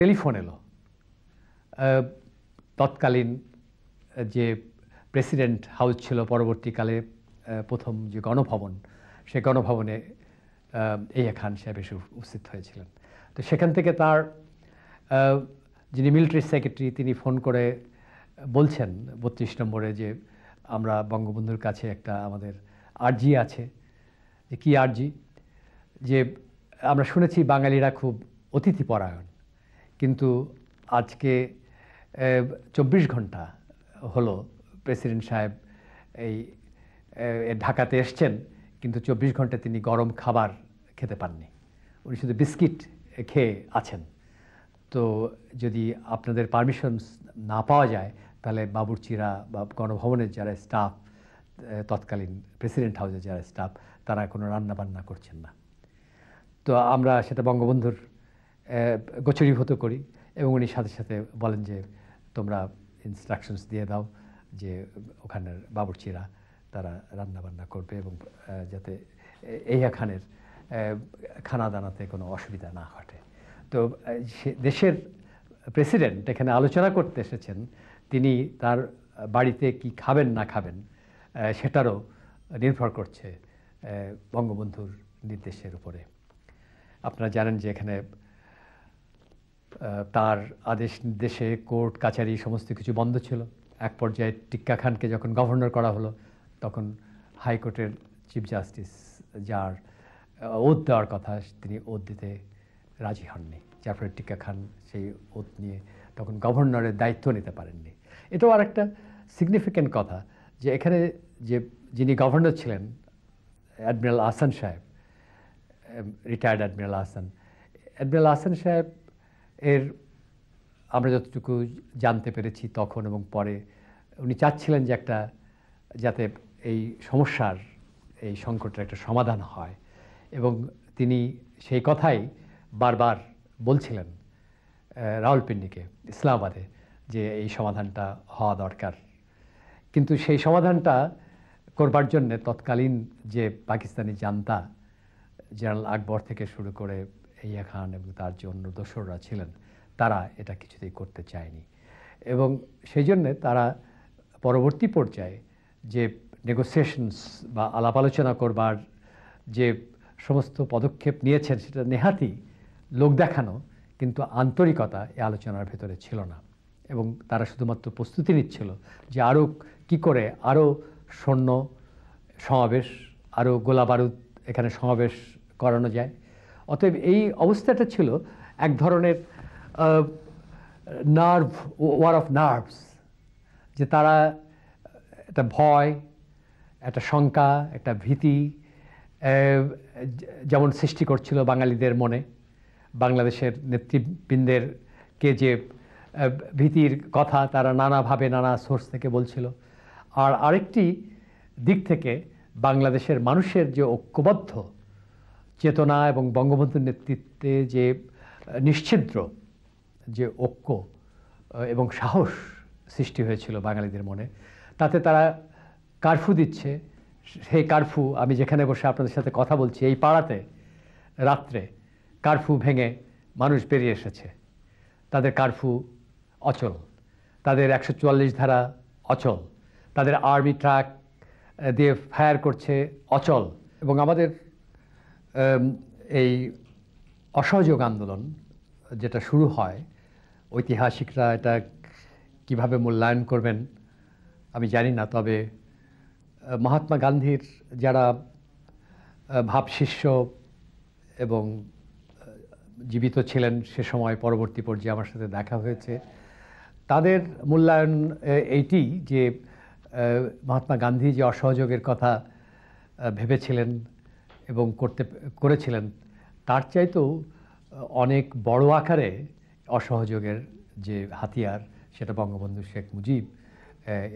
Telephone এলো তৎকালীন যে প্রেসিডেন্ট হাউস ছিল, পরবর্তীকালে প্রথম যে গণভবন, সেই গণভবনে ইয়াহিয়া খান সাহেব এসে উপস্থিত হয়েছিলেন। তো সেখান থেকে তার যিনি মিলিটারি সেক্রেটারি, তিনি ফোন করে বলছেন ৩২ নম্বরে যে আমরা বঙ্গবন্ধুর কাছে একটা আমাদের আর্জি আছে। যে কী আর্জি? যে আমরা শুনেছি বাঙালিরা খুব অতিথিপরায়ণ, কিন্তু আজকে ২৪ ঘন্টা হলো প্রেসিডেন্ট সাহেব এই ঢাকাতে এসছেন, কিন্তু ২৪ ঘন্টা তিনি গরম খাবার খেতে পাননি, উনি শুধু বিস্কিট খেয়ে আছেন। তো যদি আপনাদের পারমিশন না পাওয়া যায়, তাহলে বাবুর্চিরা বা গণভবনের যারা স্টাফ, তৎকালীন প্রেসিডেন্ট হাউসের যারা স্টাফ, তারা কোনো রান্নাবান্না করছেন না। তো আমরা সেটা বঙ্গবন্ধুর গোচরীভূত করি এবং উনি সাথে সাথে বলেন যে তোমরা ইনস্ট্রাকশনস দিয়ে দাও যে ওখানের বাবুর্চিরা তারা রান্নাবান্না করবে এবং যাতে ইয়াহিয়া খানের খানা দানাতে কোনো অসুবিধা না ঘটে। তো দেশের প্রেসিডেন্ট এখানে আলোচনা করতে এসেছেন, তিনি তার বাড়িতে কি খাবেন না খাবেন সেটারও নির্ভর করছে বঙ্গবন্ধুর নির্দেশের উপরে। আপনারা জানেন যে এখানে তার আদেশ নির্দেশে কোর্ট কাছারি সমস্ত কিছু বন্ধ ছিল। এক পর্যায়ে টিক্কা খানকে যখন গভর্নর করা হলো, তখন হাইকোর্টের চিফ জাস্টিস যার ওথ দেওয়ার কথা, তিনি ওথ দিতে রাজি হননি, যার ফলে টিক্কা খান সেই ওথ নিয়ে তখন গভর্নরের দায়িত্ব নিতে পারেননি। এটাও আর একটা সিগনিফিক্যান্ট কথা যে এখানে যে যিনি গভর্নর ছিলেন অ্যাডমিরাল আহসান সাহেব, রিটায়ার্ড অ্যাডমিরাল আহসান সাহেব এর আমরা যতটুকু জানতে পেরেছি তখন এবং পরে, উনি চাচ্ছিলেন যে একটা যাতে এই সমস্যার, এই সংকটের একটা সমাধান হয়, এবং তিনি সেই কথাই বারবার বলছিলেন রাওয়ালপিন্ডিকে, ইসলামাবাদে, যে এই সমাধানটা হওয়া দরকার। কিন্তু সেই সমাধানটা করবার জন্যে তৎকালীন যে পাকিস্তানি জান্তা, জেনারেল আকবর থেকে শুরু করে ইয়াহিয়া খান এবং তার যে অন্য দোসররা ছিলেন, তারা এটা কিছুতেই করতে চায়নি। এবং সেই জন্যে তারা পরবর্তী পর্যায়ে যে নেগোসিয়েশনস বা আলাপ আলোচনা করবার যে সমস্ত পদক্ষেপ নিয়েছেন, সেটা নেহাতি লোক দেখানো, কিন্তু আন্তরিকতা এই আলোচনার ভেতরে ছিল না। এবং তারা শুধুমাত্র প্রস্তুতি নিচ্ছিল যে আরও কী করে আরও সৈন্য সমাবেশ, আরও গোলা বারুদ এখানে সমাবেশ করানো যায়। অতএব এই অবস্থাটা ছিল এক ধরনের নার্ভ, ওয়ার অফ নার্ভস, যে তারা একটা ভয়, একটা শঙ্কা, একটা ভীতি যেমন সৃষ্টি করছিল বাঙালিদের মনে, বাংলাদেশের নেতৃবৃন্দের কে যে ভীতির কথা তারা নানাভাবে নানা সোর্স থেকে বলছিল। আর আরেকটি দিক থেকে বাংলাদেশের মানুষের যে ঐক্যবদ্ধ চেতনা এবং বঙ্গবন্ধুর নেতৃত্বে যে নিশ্ছিদ্র যে ঐক্য এবং সাহস সৃষ্টি হয়েছিল বাঙালিদের মনে, তাতে তারা কারফিউ দিচ্ছে। সেই কারফিউ, আমি যেখানে বসে আপনাদের সাথে কথা বলছি, এই পাড়াতে রাত্রে কারফিউ ভেঙে মানুষ বেরিয়ে এসেছে। তাদের কারফিউ অচল, তাদের ১৪৪ ধারা অচল, তাদের আর্মি ট্রাক দিয়ে ফায়ার করছে অচল। এবং আমাদের এই অসহযোগ আন্দোলন যেটা শুরু হয়, ঐতিহাসিকরা এটা কিভাবে মূল্যায়ন করবেন আমি জানি না, তবে মহাত্মা গান্ধীর যারা ভাবশিষ্য এবং জীবিত ছিলেন সে সময়, পরবর্তী পর্যায়ে আমার সাথে দেখা হয়েছে, তাদের মূল্যায়ন এইটি যে মহাত্মা গান্ধী যে অসহযোগের কথা ভেবেছিলেন এবং করেছিলেন, তার চাইতেও অনেক বড় আকারে অসহযোগের যে হাতিয়ার, সেটা বঙ্গবন্ধু শেখ মুজিব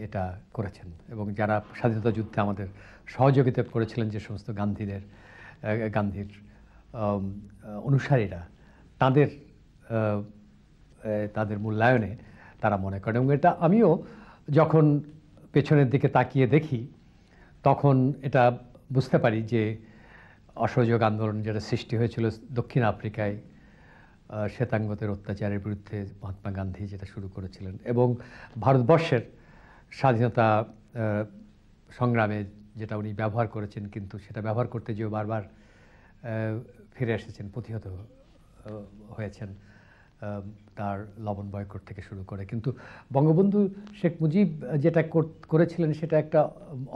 এটা করেছেন। এবং যারা স্বাধীনতা যুদ্ধে আমাদের সহযোগিতা করেছিলেন, যে সমস্ত গান্ধীর অনুসারীরা, তাদের মূল্যায়নে তারা মনে করেন। এবং এটা আমিও যখন পেছনের দিকে তাকিয়ে দেখি, তখন এটা বুঝতে পারি যে অসহযোগ আন্দোলন যেটা সৃষ্টি হয়েছিল দক্ষিণ আফ্রিকায় শ্বেতাঙ্গদের অত্যাচারের বিরুদ্ধে মহাত্মা গান্ধী যেটা শুরু করেছিলেন, এবং ভারতবর্ষের স্বাধীনতা সংগ্রামে যেটা উনি ব্যবহার করেছেন, কিন্তু সেটা ব্যবহার করতে যেও বারবার ফিরে এসেছেন, প্রতিহত হয়েছেন, তার লবণ বয়কট থেকে শুরু করে। কিন্তু বঙ্গবন্ধু শেখ মুজিব যেটা করেছিলেন সেটা একটা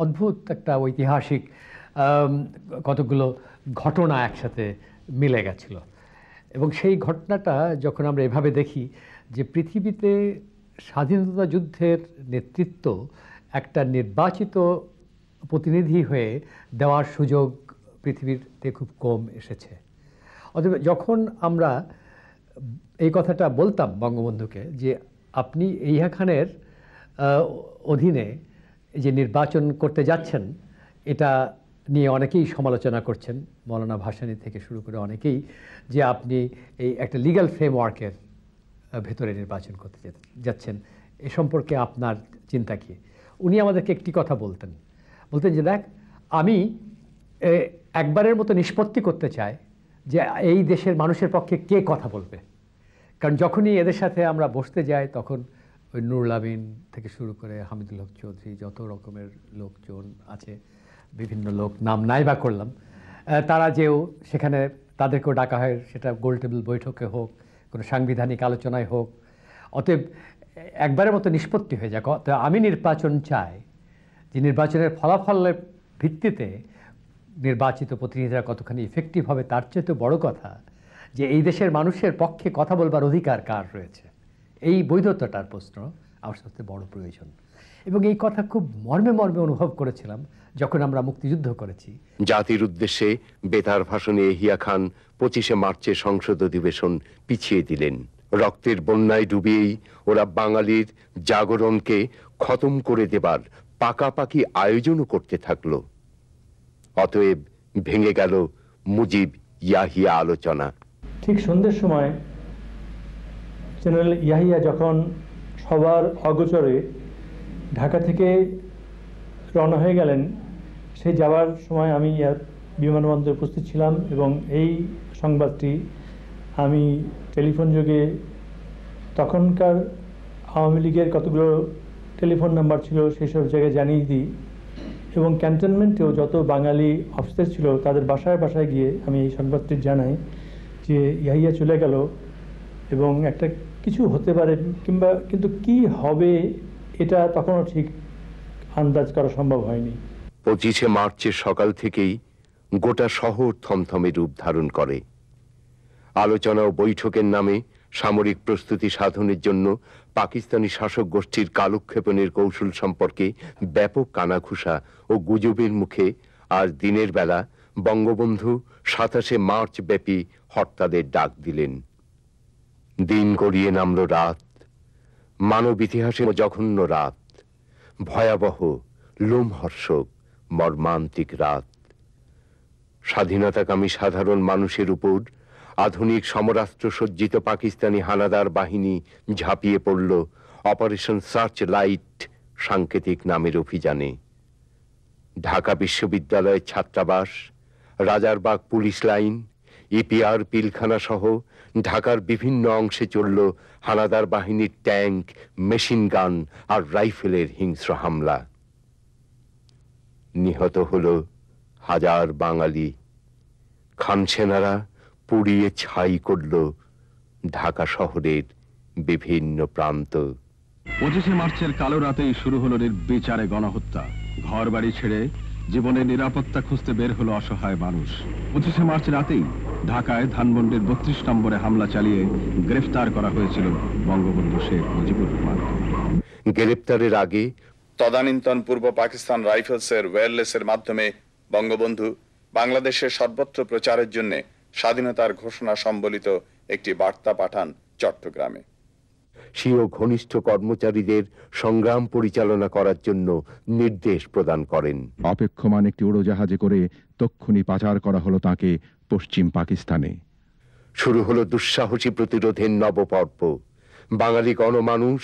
অদ্ভুত একটা ঐতিহাসিক কতগুলো ঘটনা একসাথে মিলে গেছিল, এবং সেই ঘটনাটা যখন আমরা এভাবে দেখি যে পৃথিবীতে স্বাধীনতা যুদ্ধের নেতৃত্ব একটা নির্বাচিত প্রতিনিধি হয়ে দেওয়ার সুযোগ পৃথিবীতে খুব কম এসেছে। অতএব যখন আমরা এই কথাটা বলতাম বঙ্গবন্ধুকে যে আপনি ইয়াহিয়া খানের অধীনে যে নির্বাচন করতে যাচ্ছেন, এটা নিয়ে অনেকেই সমালোচনা করছেন, মৌলানা ভাসানী থেকে শুরু করে অনেকেই, যে আপনি এই একটা লিগ্যাল ফ্রেমওয়ার্কের ভেতরে নির্বাচন করতে যাচ্ছেন, এ সম্পর্কে আপনার চিন্তা কী? উনি আমাদেরকে একটি কথা বলতেন যে দেখ, আমি একবারের মতো নিষ্পত্তি করতে চাই যে এই দেশের মানুষের পক্ষে কে কথা বলবে। কারণ যখনই এদের সাথে আমরা বসতে যাই তখন ওই নুরুল আমিন থেকে শুরু করে হামিদুল হক চৌধুরী, যত রকমের লোকজন আছে, বিভিন্ন লোক নাম নাই বা করলাম, তারা যেও সেখানে তাদেরকেও ডাকা হয়, সেটা গোল টেবিল বৈঠকে হোক, কোনো সাংবিধানিক আলোচনায় হোক। অতএব একবারের মতো নিষ্পত্তি হয়ে যায়। তো আমি নির্বাচন চাই যে নির্বাচনের ফলাফলের ভিত্তিতে নির্বাচিত প্রতিনিধিরা কতখানি ইফেক্টিভ হবে, তার চেয়ে তো বড় কথা যে এই দেশের মানুষের পক্ষে কথা বলবার অধিকার কার রয়েছে, এই বৈধতাটার প্রশ্ন আমার সবচেয়ে বড় প্রয়োজন। এবং এই কথা খুব মর্মে মর্মে অনুভব করেছিলাম যখন আমরা মুক্তিযুদ্ধ করেছি। জাতির উদ্দেশ্যে বেতার ভাষণে ইয়াহিয়া খান 25শে মার্চে সংসদ অধিবেশন পিছিয়ে দিলেন। রক্তের বন্যায় ডুবিয়েই ওরা বাঙালির জাগরণকে খতম করে দেবার পাকাপাকি আয়োজনও করতে থাকলো। অতএব ভেঙে গেল মুজিব ইয়াহিয়া আলোচনা। ঠিক সন্ধ্যের সময় জেনারেল ইয়াহিয়া যখন সবার অগোচরে ঢাকা থেকে রওনা হয়ে গেলেন, সেই যাওয়ার সময় আমি বিমানবন্দরে উপস্থিত ছিলাম, এবং এই সংবাদটি আমি টেলিফোন যোগে তখনকার আওয়ামী লীগের কতগুলো টেলিফোন নাম্বার ছিল সেই সব জায়গায় জানিয়ে দিই, এবং ক্যান্টনমেন্টেও যত বাঙালি অফিসার ছিল তাদের বাসায় বাসায় গিয়ে আমি এই সংবাদটি জানাই যে ইয়াহিয়া চলে গেল, এবং একটা কিছু হতে পারে কিন্তু কি হবে এটা তখনও ঠিক আন্দাজ করা সম্ভব হয়নি। 25শে মার্চের সকাল থেকেই গোটা শহর থমথমে রূপ ধারণ করে। আলোচনা ও বৈঠকের নামে সামরিক প্রস্তুতি সাধনের জন্য পাকিস্তানি শাসক গোষ্ঠীর কালক্ষেপণের কৌশল সম্পর্কে ব্যাপক কানাঘুষা ও গুজবের মুখে আর দিনের বেলা বঙ্গবন্ধু 27শে মার্চ ব্যাপী হরতালের ডাক দিলেন। দিন গড়িয়ে নামল রাত, মানব ইতিহাসে জঘন্য রাত, ভয়াবহ, লোমহর্ষক, মর্মান্তিক রাত। স্বাধীনতাকামী সাধারণ মানুষের উপর আধুনিক সমরাস্ত্র সজ্জিত পাকিস্তানি হানাদার বাহিনী ঝাঁপিয়ে পড়ল অপারেশন সার্চ লাইট সাংকেতিক নামের অভিযানে। ঢাকা বিশ্ববিদ্যালয়ের ছাত্রাবাস, Rajarbagh police line, EPR Pilkhana সহ ঢাকার বিভিন্ন অংশে চলল হানাদার বাহিনীর ট্যাঙ্ক, মেশিন গান আর রাইফেলের হিংস্র হামলা। নিহত হল হাজার বাঙালি। খান সেনারা পুড়িয়ে ছাই করল ঢাকা শহরের বিভিন্ন প্রান্ত। 25শে মার্চের কালো রাতেই শুরু হলো নির্বিচারে গণহত্যা। ঘর বাড়ি ছেড়ে জীবনের নিরাপত্তা খুঁজতে বের হলো অসহায় মানুষ। 25শে মার্চ রাতেই ঢাকায় ধানমন্ডির 32 নম্বরে হামলা চালিয়ে গ্রেফতার করা হয়েছিল বঙ্গবন্ধু শেখ মুজিবুর রহমান। গ্রেফতারের আগে তদানীন্তন পূর্ব পাকিস্তান রাইফেলসের ওয়্যারলেসের মাধ্যমে বঙ্গবন্ধু বাংলাদেশের সর্বত্র প্রচারের জন্য স্বাধীনতার ঘোষণা সম্বলিত একটি বার্তা পাঠান চট্টগ্রামে। স্বীয় ঘনিষ্ঠ কর্মচারীদের সংগ্রাম পরিচালনা করার জন্য নির্দেশ প্রদান করেন। অপেক্ষমান একটি উড়োজাহাজে করে তক্ষুনি পাচার করা হলো তাকে পশ্চিম পাকিস্তানে। শুরু হলো দুঃসাহসী প্রতিরোধের নবপর্ব। বাঙালি গণমানুষ,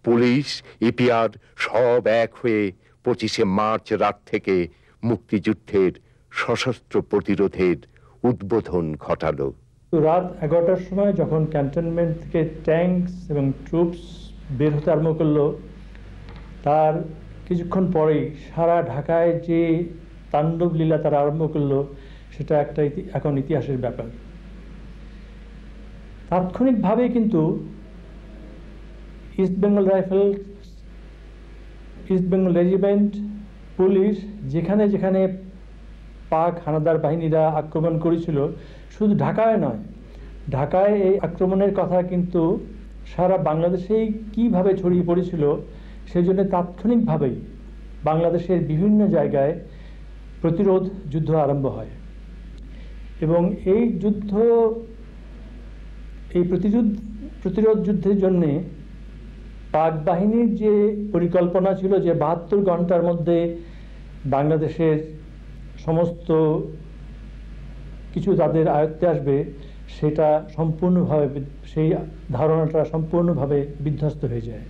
পুলিশ, ইপিআর সব এক হয়ে 25শে মার্চ রাত থেকে মুক্তিযুদ্ধের সশস্ত্র প্রতিরোধের উদ্বোধন ঘটালো। তো রাত 11টার সময় যখন ক্যান্টনমেন্ট থেকে ট্যাঙ্কস এবং ট্রুপস বের হতে আরম্ভ করলো, তার কিছুক্ষণ পরেই সারা ঢাকায় যে তাণ্ডব লীলা তারা আরম্ভ করলো, সেটা একটা এখন ইতিহাসের ব্যাপার। তাৎক্ষণিকভাবে কিন্তু east Bengal rifles, east Bengal regiment, police যেখানে যেখানে পাক হানাদার বাহিনীরা আক্রমণ করেছিল, শুধু ঢাকায় নয়, ঢাকায় এই আক্রমণের কথা কিন্তু সারা বাংলাদেশেই কীভাবে ছড়িয়ে পড়েছিল, সেই জন্য তাৎক্ষণিকভাবেই বাংলাদেশের বিভিন্ন জায়গায় প্রতিরোধ যুদ্ধ আরম্ভ হয়। এবং এই যুদ্ধ, এই প্রতিরোধ যুদ্ধের জন্যে পাক বাহিনীর যে পরিকল্পনা ছিল যে 72 ঘন্টার মধ্যে বাংলাদেশের সমস্ত কিছু তাদের আয়ত্তে আসবে, সেটা সম্পূর্ণভাবে, সেই ধারণাটা সম্পূর্ণভাবে বিধ্বস্ত হয়ে যায়।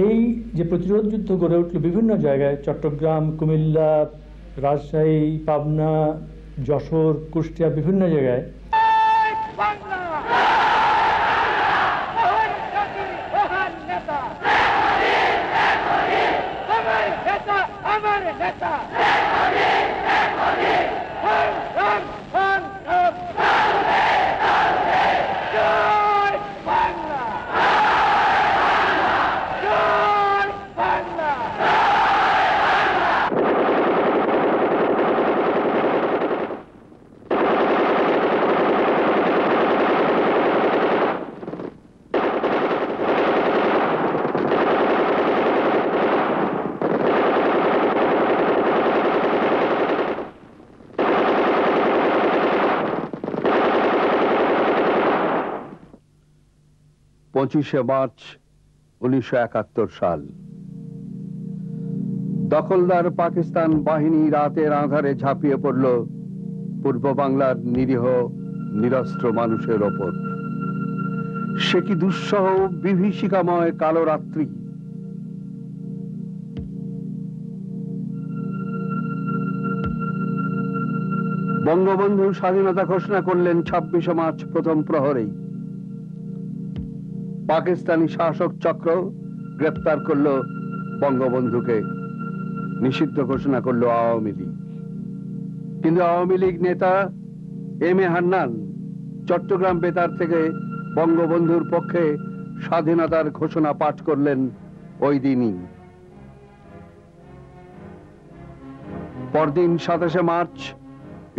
এই যে প্রতিরোধ যুদ্ধ গড়ে উঠল বিভিন্ন জায়গায়, চট্টগ্রাম, কুমিল্লা, রাজশাহী, পাবনা, যশোর, কুষ্টিয়া, বিভিন্ন জায়গায়, মার্চ 1971 সাল। দখলদার পাকিস্তান বাহিনী রাতের আঁধারে ঝাঁপিয়ে পড়ল পূর্ব বাংলার নিরীহ নিরস্ত্র মানুষের ওপর। সে কি দুঃসহ বিভীষিকাময় কালো রাত্রি! বঙ্গবন্ধু স্বাধীনতা ঘোষণা করলেন 26 মার্চ প্রথম প্রহরেই। পাকিস্তানি শাসক চক্র গ্রেপ্তার করল বঙ্গবন্ধুকে, নিষিদ্ধ ঘোষণা করল আওয়ামী লীগ। কিন্তু আওয়ামী লীগ নেতা এম এ হান্নান চট্টগ্রাম বেতার থেকে বঙ্গবন্ধুর পক্ষে স্বাধীনতার ঘোষণা পাঠ করলেন ওই দিনই। পরদিন 27 মার্চ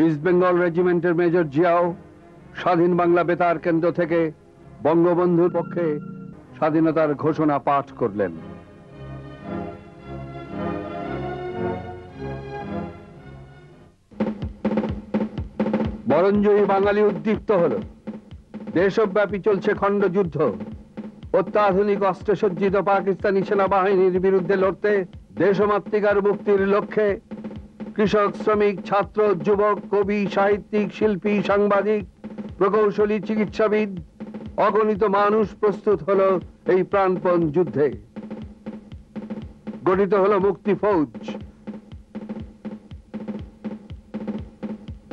ইস্ট বেঙ্গল রেজিমেন্টের মেজর জিয়াও স্বাধীন বাংলা বেতার কেন্দ্র থেকে বঙ্গবন্ধুর পক্ষে স্বাধীনতার ঘোষণা পাঠ করলেন। বরঞ্জয়ী বাঙালি উদ্দীপ্ত হল। দেশব্যাপী চলছে খণ্ডযুদ্ধ। অত্যাধুনিক অস্ত্রে সজ্জিত পাকিস্তানি সেনাবাহিনীর বিরুদ্ধে লড়তে দেশমাতৃকার মুক্তির লক্ষ্যে কৃষক, শ্রমিক, ছাত্র, যুবক, কবি, সাহিত্যিক, শিল্পী, সাংবাদিক, প্রকৌশলী, চিকিৎসাবিদ, অগণিত মানুষ প্রস্তুত হলো এই প্রাণপণ যুদ্ধে। গঠিত হলো মুক্তি ফৌজ,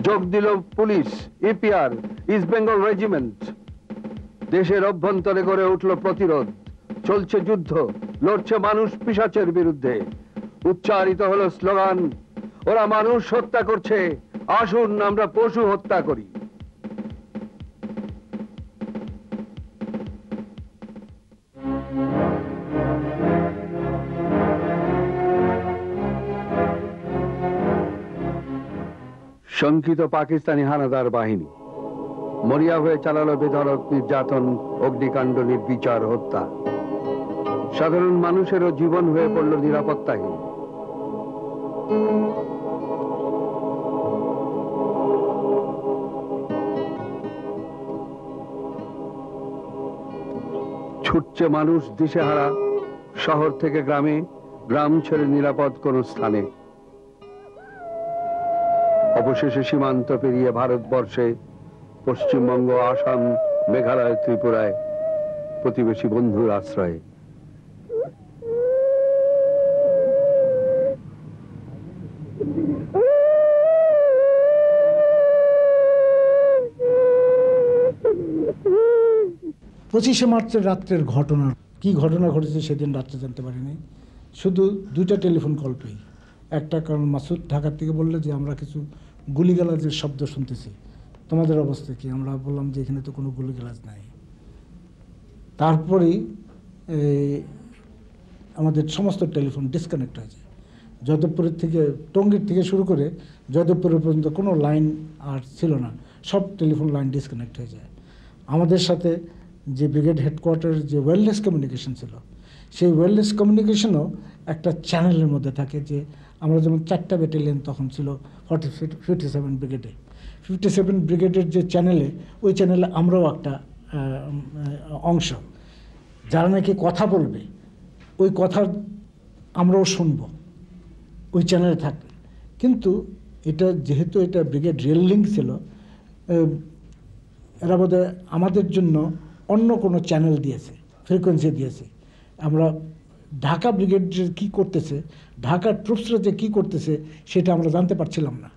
যোগ দিল police, EPR, east Bengal regiment. দেশের অভ্যন্তরে গড়ে উঠল প্রতিরোধ। চলছে যুদ্ধ, লড়ছে মানুষ পিশাচের বিরুদ্ধে। উচ্চারিত হলো স্লোগান, ওরা মানুষ হত্যা করছে, আসুন আমরা পশু হত্যা করি। শঙ্কিত পাকিস্তানি হানাদার বাহিনী মরিয়া হয়ে চালালো বেধড়ক নির্যাতন, অগ্নিকাণ্ড, নির্বিচার হত্যা। সাধারণ মানুষেরও জীবন হয়ে পড়ল নিরাপত্তাহীন। ছুটছে মানুষ দিশেহারা, শহর থেকে গ্রামে, গ্রাম ছেড়ে নিরাপদ কোন স্থানে। অবশেষে সীমান্ত পেরিয়ে ভারতবর্ষে, পশ্চিমবঙ্গ, আসাম, মেঘালয়, ত্রিপুরায় প্রতিবেশী বন্ধুর আশ্রয়ে। 25শে মার্চের রাত্রের ঘটনা, কি ঘটনা ঘটেছে সেদিন রাত্রে জানতে পারিনি, শুধু 2টা টেলিফোন কল পেই। একটা কারণ মাসুদ ঢাকার থেকে বললে যে আমরা কিছু গুলিগালাজের শব্দ শুনতেছি, তোমাদের অবস্থা কি? আমরা বললাম যে এখানে তো কোনো গুলিগালাজ নাই। তারপরেই আমাদের সমস্ত টেলিফোন ডিসকানেক্ট হয়ে যায়। যাদবপুরের থেকে, টঙ্গীর থেকে শুরু করে যাদবপুরের পর্যন্ত কোনো লাইন আর ছিল না, সব টেলিফোন লাইন ডিসকানেক্ট হয়ে যায়। আমাদের সাথে যে ব্রিগেড হেডকোয়ার্টার যে ওয়্যারলেস কমিউনিকেশন ছিল, সেই ওয়্যারলেস কমিউনিকেশনও একটা চ্যানেলের মধ্যে থাকে। যে আমরা যেমন 4টা ব্যাটালিয়ন তখন ছিল 57 ব্রিগেডে, 57 ব্রিগেডের যে চ্যানেলে, ওই চ্যানেলে আমরাও একটা অংশ। যারা নাকি কথা বলবে, ওই কথা আমরাও শুনব, ওই চ্যানেলে থাকবে। কিন্তু এটা যেহেতু এটা ব্রিগেড রেল লিঙ্ক ছিল, এরা বোধহয় আমাদের জন্য অন্য কোনো চ্যানেল দিয়েছে, ফ্রিকোয়েন্সি দিয়েছে। আমরা ঢাকা ব্রিগেড যে কী করতেছে, ঢাকার ট্রুপসরা যে কী করতেছে, সেটা আমরা জানতে পারছিলাম না।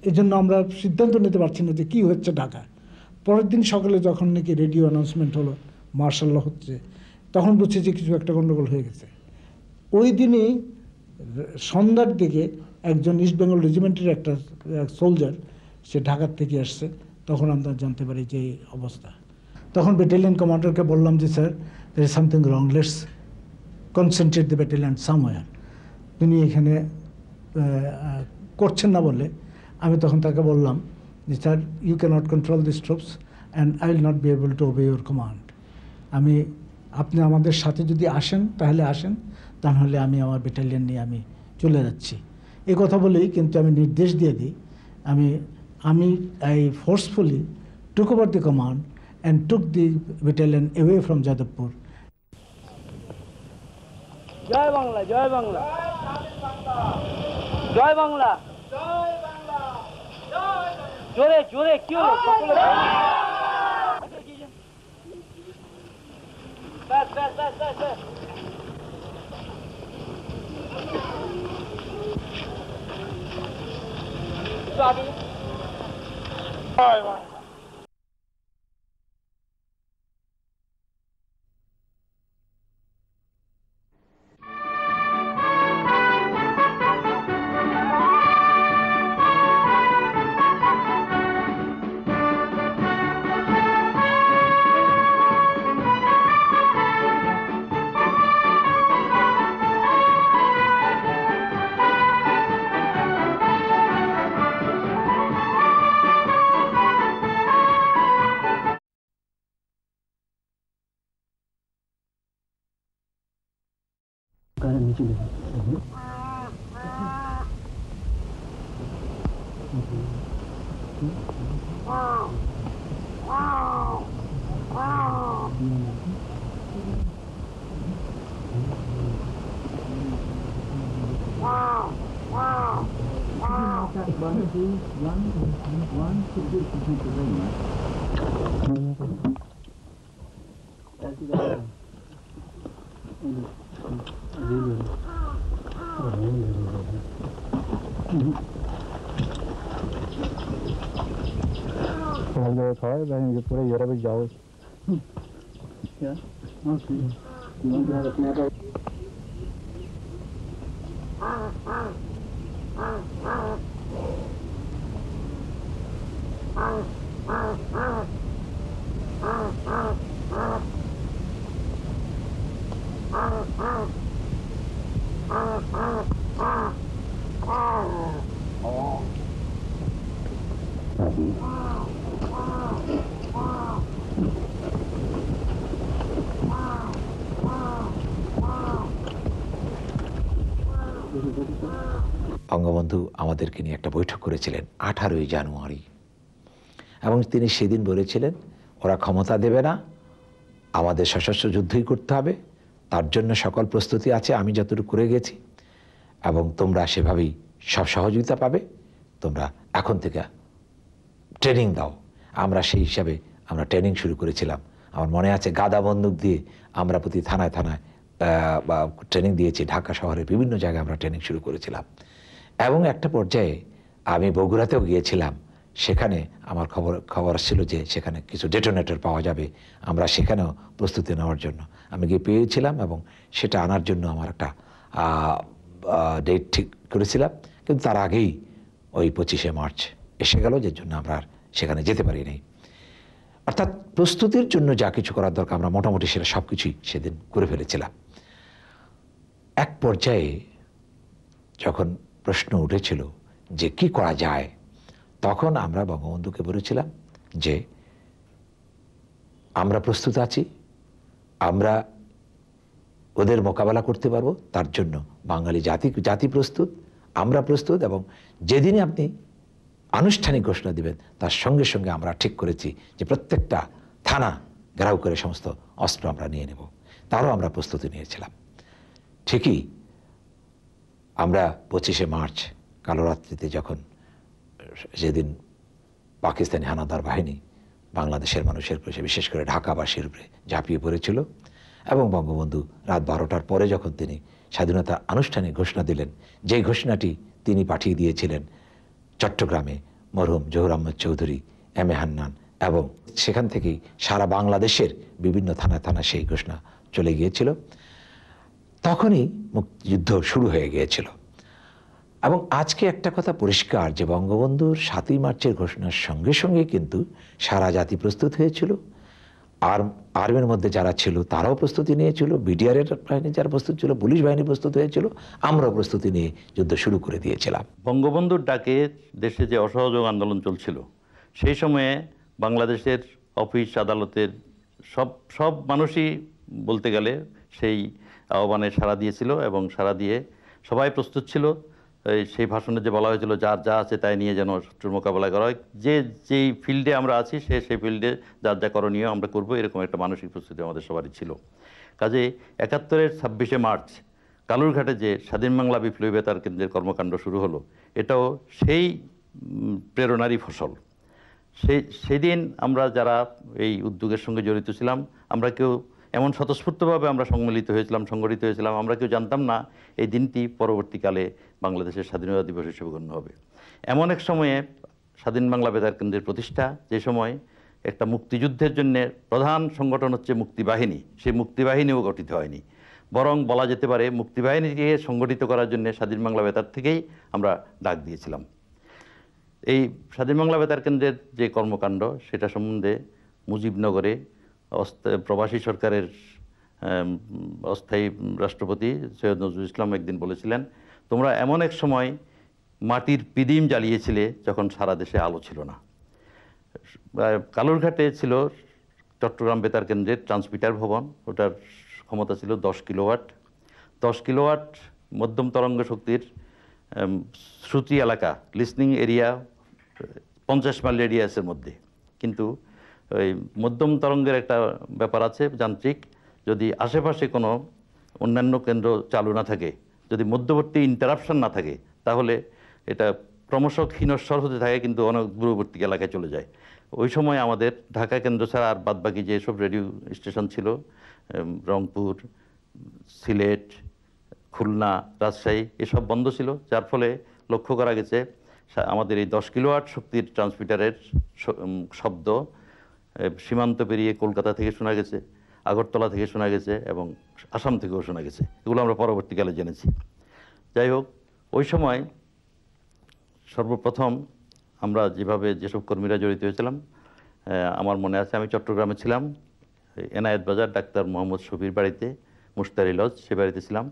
এই জন্য আমরা সিদ্ধান্ত নিতে পারছি না যে কী হচ্ছে ঢাকা। পরের দিন সকালে যখন নাকি রেডিও অ্যানাউন্সমেন্ট হলো মার্শাল ল হচ্ছে, তখন বুঝছি যে কিছু একটা গণ্ডগোল হয়ে গেছে। ওই দিনই সন্ধ্যার দিকে একজন ইস্ট বেঙ্গল রেজিমেন্টের একটা সোলজার, সে ঢাকার থেকে আসছে, তখন আমরা জানতে পারি যে এই অবস্থা। তখন ব্যাটালিয়ন কমান্ডারকে বললাম যে sir, there is something wrong, let's concentrate the battalion somewhere. তিনি এখানে করছেন না বলে আমি তখন তাকে বললাম যে sir, you cannot control this troops and I will not be able to obey your command. আপনি আমাদের সাথে যদি আসেন তাহলে আসেন, তা নাহলে আমি আমার ব্যাটালিয়ন নিয়ে আমি চলে যাচ্ছি। এই কথা বলেই কিন্তু আমি নির্দেশ দিয়ে দিই, I forcefully took over the command and took the battalion away from Jadavpur. জয় বাংলা, জয় বাংলা, জয় বাংলা, জোরে জোরে কি হলো? ব্যাস ব্যাস ব্যাস ব্যাস ব্যাস। জয় বাংলা। বঙ্গবন্ধু আমাদেরকে নিয়ে একটা বৈঠক করেছিলেন 18ই জানুয়ারি, এবং তিনি সেদিন বলেছিলেন ওরা ক্ষমতা দেবে না, আমাদের সশস্ত্র যুদ্ধই করতে হবে, তার জন্য সকল প্রস্তুতি আছে, আমি যতটুকু করে গেছি, এবং তোমরা সেভাবেই সব সহযোগিতা পাবে, তোমরা এখন থেকে ট্রেনিং দাও। আমরা সেই হিসাবে আমরা ট্রেনিং শুরু করেছিলাম। আমার মনে আছে গাদা বন্দুক দিয়ে আমরা প্রতি থানায় থানায় ট্রেনিং দিয়েছি, ঢাকা শহরের বিভিন্ন জায়গায় আমরা ট্রেনিং শুরু করেছিলাম। এবং একটা পর্যায়ে আমি বগুড়াতেও গিয়েছিলাম, সেখানে আমার খবর আসছিল যে সেখানে কিছু ডেটোনেটর পাওয়া যাবে, আমরা সেখানেও প্রস্তুতি নেওয়ার জন্য আমি গিয়ে পেয়েছিলাম এবং সেটা আনার জন্য আমার একটা ডেট ঠিক করেছিলাম। কিন্তু তার আগেই ওই 25শে মার্চ এসে গেল, যে জন্য আমরা আর সেখানে যেতে পারি নাই। অর্থাৎ প্রস্তুতির জন্য যা কিছু করার দরকার আমরা মোটামুটি সেটা সব কিছুই সেদিন করে ফেলেছিলাম। এক পর্যায়ে যখন প্রশ্ন উঠেছিল যে কি করা যায়, তখন আমরা বঙ্গবন্ধুকে বলেছিলাম যে আমরা প্রস্তুত আছি, আমরা ওদের মোকাবেলা করতে পারবো, তার জন্য বাঙালি জাতি প্রস্তুত, আমরা প্রস্তুত, এবং যেদিনই আপনি আনুষ্ঠানিক ঘোষণা দিবেন তার সঙ্গে সঙ্গে আমরা ঠিক করেছি যে প্রত্যেকটা থানা ঘেরাও করে সমস্ত অস্ত্র আমরা নিয়ে নেব। তারও আমরা প্রস্তুতি নিয়েছিলাম। ঠিকই আমরা 25শে মার্চ কালরাত্রিতে যখন যেদিন পাকিস্তানি হানাদার বাহিনী বাংলাদেশের মানুষের উপরে, বিশেষ করে ঢাকাবাসীর উপরে ঝাঁপিয়ে পড়েছিল, এবং বঙ্গবন্ধু রাত 12টার পরে যখন তিনি স্বাধীনতা আনুষ্ঠানিক ঘোষণা দিলেন, যেই ঘোষণাটি তিনি পাঠিয়ে দিয়েছিলেন চট্টগ্রামে মরহুম জহুর আহমদ চৌধুরী, এম এ হান্নান, এবং সেখান থেকেই সারা বাংলাদেশের বিভিন্ন থানা সেই ঘোষণা চলে গিয়েছিল, তখনই মুক্তিযুদ্ধ শুরু হয়ে গিয়েছিল। এবং আজকে একটা কথা পরিষ্কার যে বঙ্গবন্ধুর 7ই মার্চের ঘোষণার সঙ্গে সঙ্গে কিন্তু সারা জাতি প্রস্তুত হয়েছিল। আর আর্মির মধ্যে যারা ছিল তারাও প্রস্তুতি নিয়েছিল, বিডিআরের বাহিনী যারা প্রস্তুত ছিল, পুলিশ বাহিনী প্রস্তুত হয়েছিল, আমরাও প্রস্তুতি নিয়ে যুদ্ধ শুরু করে দিয়েছিলাম। বঙ্গবন্ধুর ডাকে দেশে যে অসহযোগ আন্দোলন চলছিল, সেই সময়ে বাংলাদেশের অফিস আদালতের সব মানুষই বলতে গেলে সেই আহ্বানে সাড়া দিয়েছিল, এবং সাড়া দিয়ে সবাই প্রস্তুত ছিল। সেই ভাষণে যে বলা হয়েছিল যার যা আছে তাই নিয়ে যেন শত্রুর মোকাবেলা করা হয়, যেই ফিল্ডে আমরা আছি সেই ফিল্ডে যার যা করণীয় আমরা করব, এরকম একটা মানসিক প্রস্তুতি আমাদের সবারই ছিল। কাজে 71-এর 26শে মার্চ কালুরঘাটে যে স্বাধীন বাংলা বিপ্লবী বেতার কেন্দ্রের কর্মকাণ্ড শুরু হলো, এটাও সেই প্রেরণারই ফসল। সেদিন আমরা যারা এই উদ্যোগের সঙ্গে জড়িত ছিলাম, আমরা কেউ এমন স্বতঃস্ফূর্তভাবে আমরা সংগঠিত হয়েছিলাম, আমরা কেউ জানতাম না এই দিনটি পরবর্তীকালে বাংলাদেশের স্বাধীনতা দিবস হিসেবে গণ্য হবে। এমন এক সময়ে স্বাধীন বাংলা বেতার কেন্দ্রের প্রতিষ্ঠা, যে সময় একটা মুক্তিযুদ্ধের জন্য প্রধান সংগঠন হচ্ছে মুক্তিবাহিনী, সেই মুক্তিবাহিনীও গঠিত হয়নি, বরং বলা যেতে পারে মুক্তিবাহিনীকে সংগঠিত করার জন্য স্বাধীন বাংলা বেতার থেকেই আমরা ডাক দিয়েছিলাম। এই স্বাধীন বাংলা বেতার কেন্দ্রের যে কর্মকাণ্ড, সেটা সম্বন্ধে মুজিবনগরে প্রবাসী সরকারের অস্থায়ী রাষ্ট্রপতি সৈয়দ নজরুল ইসলাম একদিন বলেছিলেন, তোমরা এমন এক সময় মাটির পিদিম জ্বালিয়েছিলে যখন সারা দেশে আলো ছিল না। কালুরঘাটে ছিল চট্টগ্রাম বেতার কেন্দ্রের ট্রান্সমিটার ভবন, ওটার ক্ষমতা ছিল 10 কিলোওয়াট। 10 কিলোওয়াট মধ্যম তরঙ্গ শক্তির শ্রুতি এলাকা, লিসনিং এরিয়া 50 মাইল রেডিয়াসের মধ্যে। কিন্তু ওই মধ্যম তরঙ্গের একটা ব্যাপার আছে যান্ত্রিক, যদি আশেপাশে কোনো অন্যান্য কেন্দ্র চালু না থাকে, যদি মধ্যবর্তী ইন্টারাপশন না থাকে, তাহলে এটা ক্রমশ ক্ষীণস্বর হতে থাকে, কিন্তু অনেক দূরবর্তী এলাকায় চলে যায়। ওই সময় আমাদের ঢাকা কেন্দ্র ছাড়া আর বাদবাকি যেসব রেডিও স্টেশন ছিল, রংপুর, সিলেট, খুলনা, রাজশাহী, এসব বন্ধ ছিল, যার ফলে লক্ষ্য করা গেছে আমাদের এই 10 কিলোওয়াট শক্তির ট্রান্সমিটারের শব্দ সীমান্ত পেরিয়ে কলকাতা থেকে শোনা গেছে, আগরতলা থেকে শোনা গেছে, এবং আসাম থেকেও শোনা গেছে। এগুলো আমরা পরবর্তীকালে জেনেছি। যাই হোক, ওই সময় সর্বপ্রথম আমরা যেসব কর্মীরা জড়িত হয়েছিলাম, আমার মনে আছে আমি চট্টগ্রামে ছিলাম, এনায়েত বাজার ডাক্তার মোহাম্মদ শফির বাড়িতে, মুশতারি লজ, সে বাড়িতে ছিলাম।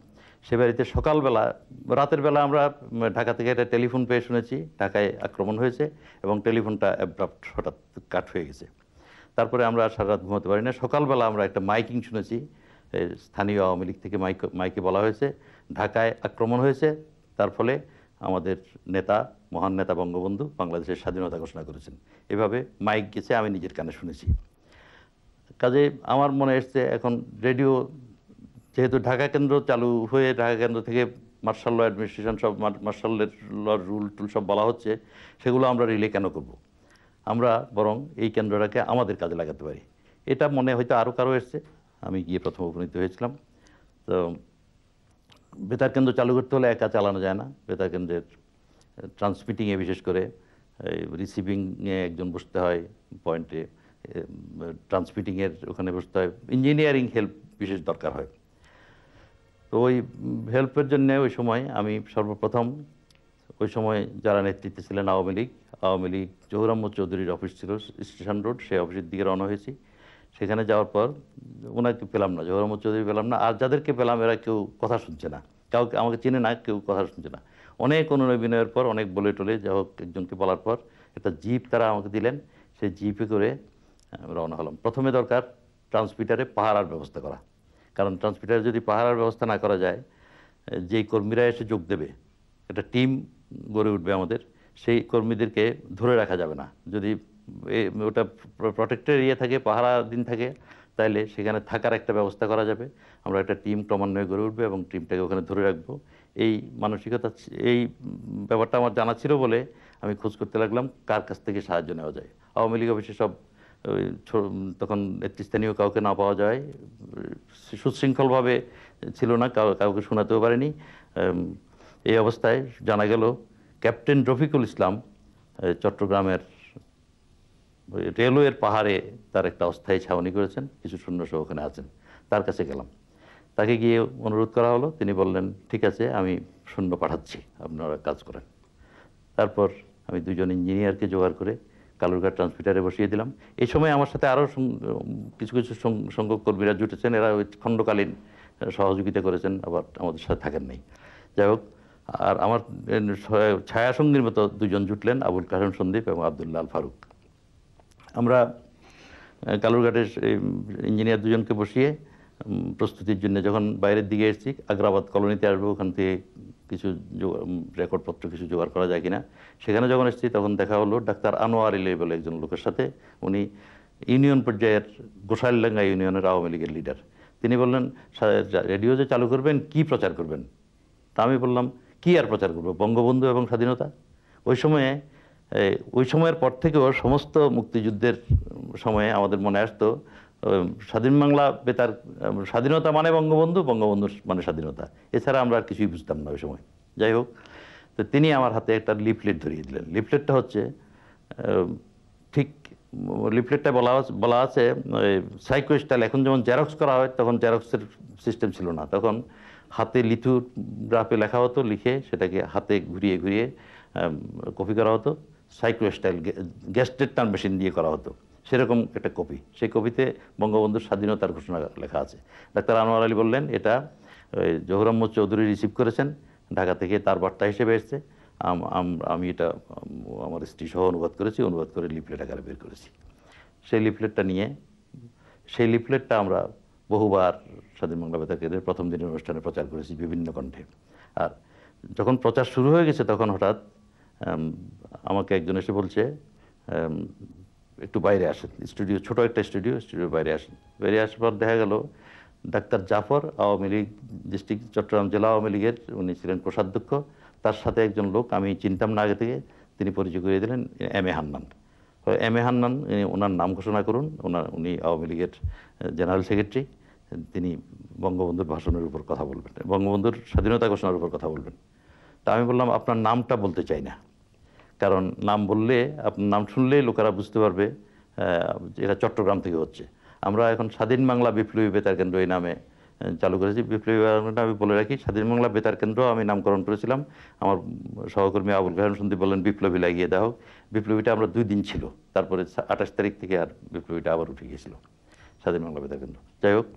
সে বাড়িতে সকালবেলা, রাতের বেলা আমরা ঢাকা থেকে একটা টেলিফোন পেয়ে শুনেছি ঢাকায় আক্রমণ হয়েছে, এবং টেলিফোনটা অ্যাব্রাপ্ট হঠাৎ কাট হয়ে গেছে। তারপরে আমরা সারা রাত ঘুমাতে পারি না। সকালবেলা আমরা একটা মাইকিং শুনেছি, স্থানীয় আওয়ামী লীগ থেকে মাইকে বলা হয়েছে ঢাকায় আক্রমণ হয়েছে, তার ফলে আমাদের নেতা, মহান নেতা বঙ্গবন্ধু বাংলাদেশের স্বাধীনতা ঘোষণা করেছেন। এভাবে মাইক গেছে, আমি নিজের কানে শুনেছি। কাজে আমার মনে এসছে এখন রেডিও, যেহেতু ঢাকা কেন্দ্র চালু হয়ে ঢাকা কেন্দ্র থেকে মার্শাল ল অ্যাডমিনিস্ট্রেশন সব মার্শালের রুল টুল সব বলা হচ্ছে, সেগুলো আমরা রিলে কেন করব? আমরা বরং এই কেন্দ্রটাকে আমাদের কাজে লাগাতে পারি। এটা মনে হয়তো আরও কারো এসছে, আমি গিয়ে প্রথম উপনীত হয়েছিলাম। তো বেতার কেন্দ্র চালু করতে হলে একা চালানো যায় না। বেতার কেন্দ্রের ট্রান্সমিটিংয়ে বিশেষ করে রিসিভিংয়ে একজন বসতে হয় পয়েন্টে, ট্রান্সমিটিংয়ের ওখানে বসতে হয়, ইঞ্জিনিয়ারিং হেল্প বিশেষ দরকার হয়। তো ওই হেল্পের জন্য ওই সময় আমি সর্বপ্রথম ওই সময় যারা নেতৃত্বে ছিলেন আওয়ামী লীগ জহুর আহমদ চৌধুরীর অফিস ছিল স্টেশন রোড, সেই অফিসের দিকে রওনা হয়েছি। সেখানে যাওয়ার পর ওনাকে পেলাম না, জহুর আহমদ চৌধুরী পেলাম না, আর যাদেরকে পেলাম এরা কেউ কথা শুনছে না, কাউকে আমাকে চেনে না, কেউ কথা শুনছে না। অনেক অনুনয় বিনয়ের পর, অনেক বলে টলে যা হোক একজনকে বলার পর একটা জিপ তারা আমাকে দিলেন, সেই জিপে করে রওনা হলাম। প্রথমে দরকার ট্রান্সমিটারে পাহারার ব্যবস্থা করা, কারণ ট্রান্সমিটারে যদি পাহারার ব্যবস্থা না করা যায়, যেই কর্মীরা এসে যোগ দেবে, একটা টিম গড়ে উঠবে আমাদের, সেই কর্মীদেরকে ধরে রাখা যাবে না। যদি ওটা প্রটেক্টেড এরিয়া থাকে, পাহারা দিন থাকে, তাইলে সেখানে থাকার একটা ব্যবস্থা করা যাবে, আমরা একটা টিম ক্রমান্বয়ে গড়ে উঠবে এবং টিমটাকে ওখানে ধরে রাখবো। এই মানসিকতা, এই ব্যাপারটা আমার জানা ছিল বলে আমি খোঁজ করতে লাগলাম কার কাছ থেকে সাহায্য নেওয়া যায়। আওয়ামী লীগ অফিসে সব তখন নেতৃস্থানীয় কাউকে না পাওয়া যায়, সুশৃঙ্খলভাবে ছিল না, কাউকে শোনাতেও পারেনি। এই অবস্থায় জানা গেল ক্যাপ্টেন রফিকুল ইসলাম চট্টগ্রামের রেলওয়ের পাহাড়ে তার একটা অস্থায়ী ছাউনি করেছেন, কিছু সৈন্যসহ ওখানে আছেন, তার কাছে গেলাম। তাকে গিয়ে অনুরোধ করা হলো, তিনি বললেন ঠিক আছে আমি সৈন্য পাঠাচ্ছি, আপনারা কাজ করেন। তারপর আমি দুজন ইঞ্জিনিয়ারকে জোগাড় করে কালুরঘাট ট্রান্সমিটারে বসিয়ে দিলাম। এই সময় আমার সাথে আরও কিছু সংখ্যক কর্মীরা জুটেছেন, এরা ওই খণ্ডকালীন সহযোগিতা করেছেন, আবার আমাদের সাথে থাকেন নাই। যাই হোক, আর আমার ছায়াসঙ্গীর মতো দুজন জুটলেন, আবুল কাসেম সন্দীপ এবং আবদুল্লাহ আল ফারুক। আমরা কালুরঘাটের ইঞ্জিনিয়ার দুজনকে বসিয়ে প্রস্তুতির জন্য যখন বাইরের দিকে এসেছি, আগ্রাবাদ কলোনিতে আসবো, ওখান থেকে কিছু রেকর্ডপত্র কিছু জোগাড় করা যায় কিনা, সেখানে যখন এসেছি তখন দেখা হলো ডাক্তার আনোয়ার ইলে বলে একজন লোকের সাথে। উনি ইউনিয়ন পর্যায়ের গোসাইলডাঙ্গা ইউনিয়নের আওয়ামী লীগের লিডার। তিনি বললেন রেডিও যে চালু করবেন কি প্রচার করবেন? তা আমি বললাম কি আর প্রচার করবো, বঙ্গবন্ধু এবং স্বাধীনতা। ওই সময়ের পর থেকেও সমস্ত মুক্তিযুদ্ধের সময়ে আমাদের মনে আসতো স্বাধীন বাংলা বেতার, স্বাধীনতা মানে বঙ্গবন্ধু, বঙ্গবন্ধু মানে স্বাধীনতা, এছাড়া আমরা আর কিছুই বুঝতাম না ওই সময়। যাই হোক, তো তিনি আমার হাতে একটা লিফলেট ধরিয়ে দিলেন। লিফলেটটা হচ্ছে ঠিক লিফলেটটা বলা আছে সাইকো স্টাইল। এখন যেমন জেরক্স করা হয়, তখন জেরক্সের সিস্টেম ছিল না, তখন হাতে লিথোগ্রাফে লেখা হতো, লিখে সেটাকে হাতে ঘুরিয়ে ঘুরিয়ে কপি করা হতো। সাইকো স্টাইল গ্যাস্টেড টান মেশিন দিয়ে করা হতো, সেরকম একটা কপি। সেই কপিতে বঙ্গবন্ধুর স্বাধীনতার ঘোষণা লেখা আছে। ডাক্তার আনোয়ার আলী বললেন এটা জহুর আহমদ চৌধুরী রিসিভ করেছেন, ঢাকা থেকে তার বার্তা হিসেবে এসছে, আমি এটা আমার স্ত্রী সহ অনুবাদ করেছি, অনুবাদ করে লিফলেট আকারে বের করেছি। সেই লিফলেটটা নিয়ে, সেই লিফলেটটা আমরা বহুবার স্বাধীন বাংলা বেতার কেন্দ্রের প্রথম দিনের অনুষ্ঠানে প্রচার করেছি বিভিন্ন কণ্ঠে। আর যখন প্রচার শুরু হয়ে গেছে তখন হঠাৎ আমাকে একজন এসে বলছে একটু বাইরে আসেন, স্টুডিও, ছোট একটা স্টুডিওর বাইরে আসেন। বাইরে আসার পর দেখা গেল ডাক্তার জাফর, আওয়ামী লীগ ডিস্ট্রিক্ট চট্টগ্রাম জেলা আওয়ামী লীগের, উনি ছিলেন কোষাধ্যক্ষ, তার সাথে একজন লোক আমি চিনতাম না আগে থেকে, তিনি পরিচয় করিয়ে দিলেন M A Hannan. M A Hannan, ওনার নাম ঘোষণা করুন, উনি আওয়ামী লীগের জেনারেল সেক্রেটারি, তিনি বঙ্গবন্ধুর ভাষণের উপর কথা বলবেন, বঙ্গবন্ধুর স্বাধীনতা ঘোষণার উপর কথা বলবেন। তা আমি বললাম আপনার নামটা বলতে চাই না, কারণ নাম বললে, আপনার নাম শুনলেই লোকেরা বুঝতে পারবে এটা চট্টগ্রাম থেকে হচ্ছে। আমরা এখন স্বাধীন বাংলা বিপ্লবী বেতার কেন্দ্র এই নামে চালু করেছি। বিপ্লবী বেতারটা আমি বলে রাখি, স্বাধীন বাংলা বেতার কেন্দ্র আমি নামকরণ করেছিলাম। আমার সহকর্মী আবুল কাসেম সন্দীপ বললেন বিপ্লবী লাগিয়ে দেওয়া হোক। বিপ্লবীটা আমরা 2 দিন ছিল, তারপরে 28 তারিখ থেকে আর বিপ্লবীটা আবার উঠে গিয়েছিল স্বাধীন বাংলা বেতার কেন্দ্র। যাই হোক,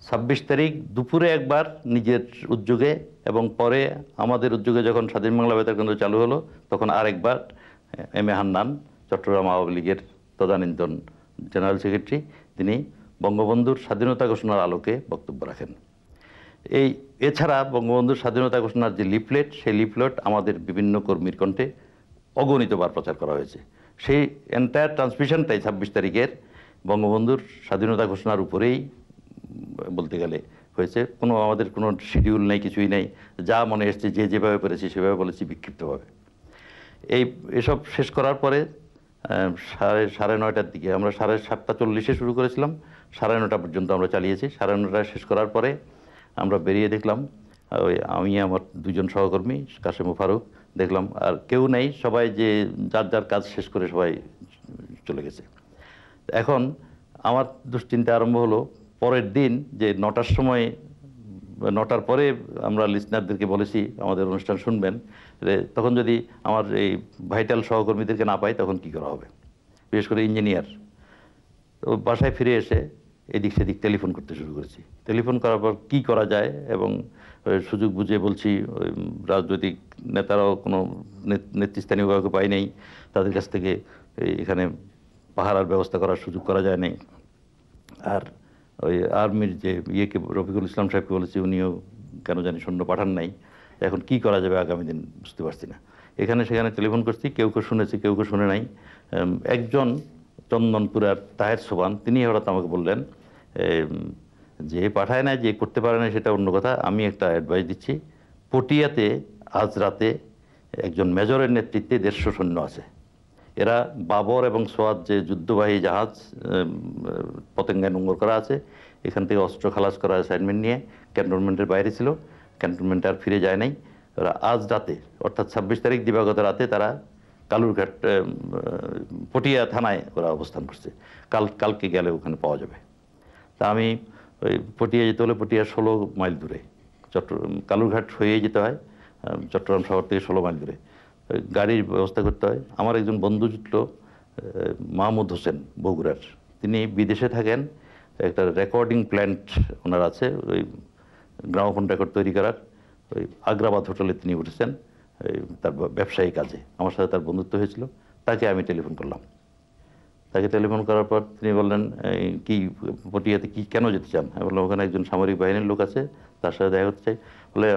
26 তারিখ দুপুরে একবার নিজের উদ্যোগে এবং পরে আমাদের উদ্যোগে যখন স্বাধীন বাংলা বেতার কেন্দ্র চালু হলো, তখন আরেকবার এম এ হান্নান, চট্টগ্রাম আওয়ামী লীগের তদানীন্তন জেনারেল সেক্রেটারি, তিনি বঙ্গবন্ধুর স্বাধীনতা ঘোষণার আলোকে বক্তব্য রাখেন। এছাড়া বঙ্গবন্ধুর স্বাধীনতা ঘোষণার যে লিফলেট, সেই লিফলেট আমাদের বিভিন্ন কর্মীর কণ্ঠে অগণিতবার প্রচার করা হয়েছে। সেই এন্টায়ার ট্রান্সমিশনটাই 26 তারিখের বঙ্গবন্ধুর স্বাধীনতা ঘোষণার উপরেই বলতে গেলে হয়েছে। আমাদের কোনো শিডিউল নেই, কিছুই নেই, যা মনে এসছে যেভাবে পেরেছি সেভাবে বলেছি বিক্ষিপ্তভাবে। এসব শেষ করার পরে 9:30টার দিকে, আমরা 7:40 শুরু করেছিলাম, 9:30 পর্যন্ত আমরা চালিয়েছি। 9:30 শেষ করার পরে আমরা বেরিয়ে দেখলাম, আমি আমার 2জন সহকর্মী কাসেম ও ফারুক, দেখলাম আর কেউ নেই, সবাই যে যার যার কাজ শেষ করে সবাই চলে গেছে। এখন আমার দুশ্চিন্তা আরম্ভ হলো পরের দিন যে 9টার সময়, 9টার পরে আমরা লিসনারদেরকে বলেছি আমাদের অনুষ্ঠান শুনবেন, তখন যদি আমার এই ভাইটাল সহকর্মীদেরকে না পাই তখন কি করা হবে, বিশেষ করে ইঞ্জিনিয়ার। তো বাসায় ফিরে এসে এদিক সেদিক টেলিফোন করতে শুরু করেছি। টেলিফোন করার পর কী করা যায় এবং সুযোগ বুঝে বলছি রাজনৈতিক নেতারাও কোনো নেতৃস্থানীয় কাউকে পাই নেই, তাদের কাছ থেকে এখানে পাহারার ব্যবস্থা করার সুযোগ করা যায় নাই। আর ওই আর্মির যে ইয়েকে রফিকুল ইসলাম সাহেবকে বলেছি, উনিও কেন জানি সৈন্য পাঠান নাই। এখন কি করা যাবে আগামী দিন বুঝতে পারছি না। এখানে সেখানে টেলিফোন করছি, কেউ কেউ শুনেছি, কেউ কেউ শুনে নাই। একজন চন্দনপুরার তাহের সোবান, তিনি হঠাৎ আমাকে বললেন যে পাঠায় না, যে করতে পারে না সেটা অন্য কথা, আমি একটা অ্যাডভাইস দিচ্ছি, পটিয়াতে আজ রাতে একজন মেজরের নেতৃত্বে 150 সৈন্য আছে। এরা বাবর এবং সোয়াদ যে যুদ্ধবাহী জাহাজ পতেঙ্গায় নোঙ্গর করা আছে, এখান থেকে অস্ত্র খালাস করার অ্যাসাইনমেন্ট নিয়ে ক্যান্টনমেন্টের বাইরে ছিল, ক্যান্টনমেন্টে আর ফিরে যায় নাই। ওরা আজ রাতে অর্থাৎ 26 তারিখ দিবাগত রাতে তারা কালুরঘাট পটিয়া থানায় ওরা অবস্থান করছে। কালকে গেলে ওখানে পাওয়া যাবে। তা আমি ওই পটিয়া যেতে হলে পটিয়া 16 মাইল দূরে, কালুরঘাট হয়ে যেতে হয়, চট্টগ্রাম শহর থেকে 16 মাইল দূরে গাড়ির ব্যবস্থা করতে হয়। আমার একজন বন্ধু জুটল মাহমুদ হোসেন বগুড়ার, তিনি বিদেশে থাকেন, একটা রেকর্ডিং প্ল্যান্ট ওনার আছে, ওই গ্রামোফোন রেকর্ড তৈরি করার। ওই আগ্রাবাদ হোটেলে তিনি উঠেছেন তার ব্যবসায়ী কাজে। আমার সাথে তার বন্ধুত্ব হয়েছিল, তাকে আমি টেলিফোন করলাম। তাকে টেলিফোন করার পর তিনি বললেন কি পটিয়াতে কি কেন যেতে চান? আমি বললাম ওখানে একজন সামরিক বাহিনীর লোক আছে, তার সাথে দেখা করতে চাই। বলে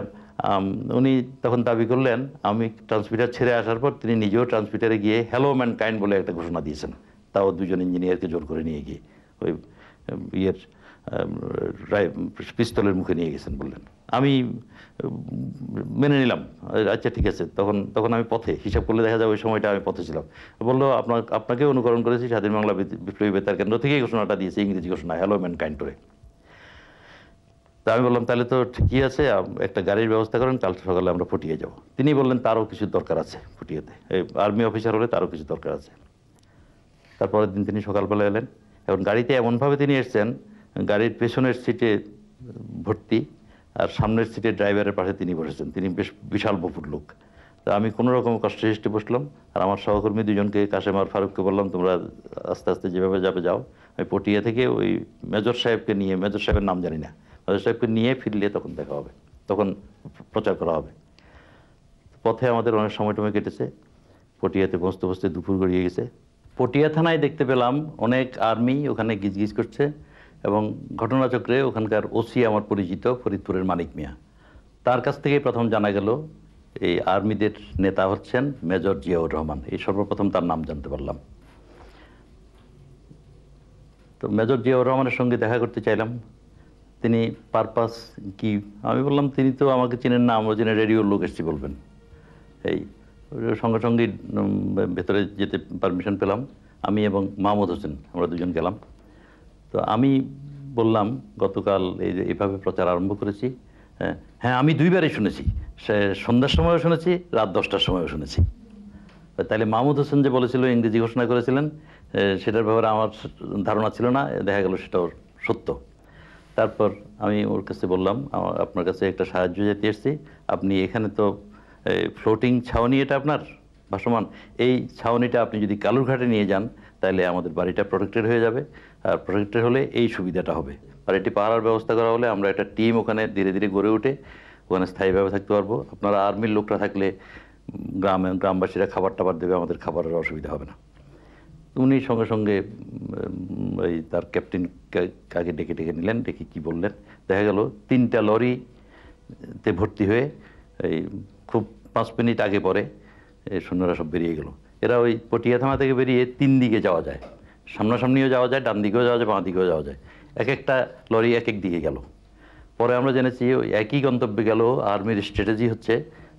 উনি তখন দাবি করলেন আমি ট্রান্সমিটার ছেড়ে আসার পর তিনি নিজেও ট্রান্সমিটারে গিয়ে হ্যালো ম্যানকাইন্ড বলে একটা ঘোষণা দিয়েছেন, তাও 2জন ইঞ্জিনিয়ারকে জোর করে নিয়ে গিয়ে ওই ইয়ের পিস্তলের মুখে নিয়ে গেছেন বললেন। আমি মেনে নিলাম, আচ্ছা ঠিক আছে। তখন আমি পথে, হিসাব করলে দেখা যায় ওই সময়টা আমি পথে ছিলাম। বললো আপনাকে অনুকরণ করেছি, স্বাধীন বাংলা বিপ্লবী বেতার কেন্দ্র থেকেই ঘোষণাটা দিয়েছে, ইংরেজি ঘোষণা, হ্যালো ম্যানকাইন্ড করে। তা আমি বললাম তাহলে তো ঠিকই আছে, একটা গাড়ির ব্যবস্থা করেন, কাল সকালে আমরা পটিয়ে যাব। তিনি বললেন তারও কিছু দরকার আছে পটিয়াতে, আর্মি অফিসার হলে তারও কিছু দরকার আছে। তারপরের দিন তিনি সকালবেলা এলেন। এখন গাড়িতে এমনভাবে তিনি এসছেন, গাড়ির পেছনের সিটে ভর্তি আর সামনের সিটে ড্রাইভারের পাশে তিনি বসেছেন। তিনি বেশ বিশাল বপুর লোক। তা আমি কোনো রকম কষ্টে সৃষ্টি বসলাম, আর আমার সহকর্মী 2জনকে, কাশেম আর ফারুককে বললাম তোমরা আস্তে আস্তে যেভাবে যাবে যাও, আমি পটিয়া থেকে ওই মেজর সাহেবকে নিয়ে, মেজর সাহেবের নাম জানি না, মেজর সাহেবকে নিয়ে ফিরলে তখন দেখা হবে, তখন প্রচার করা হবে। পথে আমাদের অনেক সময় কেটেছে। পটিয়াতে বসতে বসতে দুপুর গড়িয়ে গেছে। পটিয়া থানায় দেখতে পেলাম অনেক আর্মি ওখানে গিজগিজ করছে, এবং ঘটনাচক্রে ওখানকার ওসি আমার পরিচিত ফরিদপুরের মানিক মিয়া, তার কাছ থেকে প্রথম জানা গেল এই আর্মিদের নেতা হচ্ছেন মেজর জিয়াউর রহমান। এই সর্বপ্রথম তার নাম জানতে পারলাম। তো মেজর জিয়াউর রহমানের সঙ্গে দেখা করতে চাইলাম। তিনি পারপাস কি, আমি বললাম তিনি তো আমাকে চিনেন না, আমরা চিনে রেডিওর লোক এসেছি বলবেন। এই সঙ্গে সঙ্গে ভেতরে যেতে পারমিশন পেলাম। আমি এবং মাহমুদ হোসেন আমরা 2জন গেলাম। তো আমি বললাম গতকাল এইভাবে প্রচার আরম্ভ করেছি। হ্যাঁ আমি 2বারই শুনেছি, সন্ধ্যার সময়ও শুনেছি, রাত 10টার সময়ও শুনেছি। তাইলে মাহমুদ হোসেন যে বলেছিল ইংরেজি ঘোষণা করেছিলেন, সেটার ব্যাপারে আমার ধারণা ছিল না, দেখা গেল সেটাও সত্য। তারপর আমি ওর কাছে বললাম আপনার কাছে একটা সাহায্য যেতে এসেছি, আপনি এখানে তো ফ্লোটিং ছাউনি, এটা আপনার ভাসমান, এই ছাউনিটা আপনি যদি কালুরঘাটে নিয়ে যান তাহলে আমাদের বাড়িটা প্রোটেক্টেড হয়ে যাবে। আর প্রোটেক্টেড হলে এই সুবিধাটা হবে, বাড়িটি পাহারার ব্যবস্থা করা হলে আমরা একটা টিম ওখানে ধীরে ধীরে গড়ে উঠে ওখানে স্থায়ীভাবে থাকতে পারবো। আপনারা আর্মির লোকরা থাকলে গ্রামবাসীরা খাবার টাবার দেবে, আমাদের খাবারের অসুবিধা হবে না। উনি সঙ্গে সঙ্গে ওই তার ক্যাপ্টেন কাকে ডেকে নিলেন, ডেকে কি বললেন, দেখা গেল 3টা লরিতে ভর্তি হয়ে এই খুব 5 মিনিট আগে পরে সৈন্যরা সব বেরিয়ে গেল। এরা ওই পটিয়া থানা থেকে বেরিয়ে 3 দিকে যাওয়া যায়, সামনাসামনিও যাওয়া যায়, ডান দিকেও যাওয়া যায়, বাঁ দিকেও যাওয়া যায়। একটা লরি এক দিকে গেল। পরে আমরা জেনেছি ওই একই গন্তব্যে গেল। আর্মির স্ট্র্যাটেজি হচ্ছে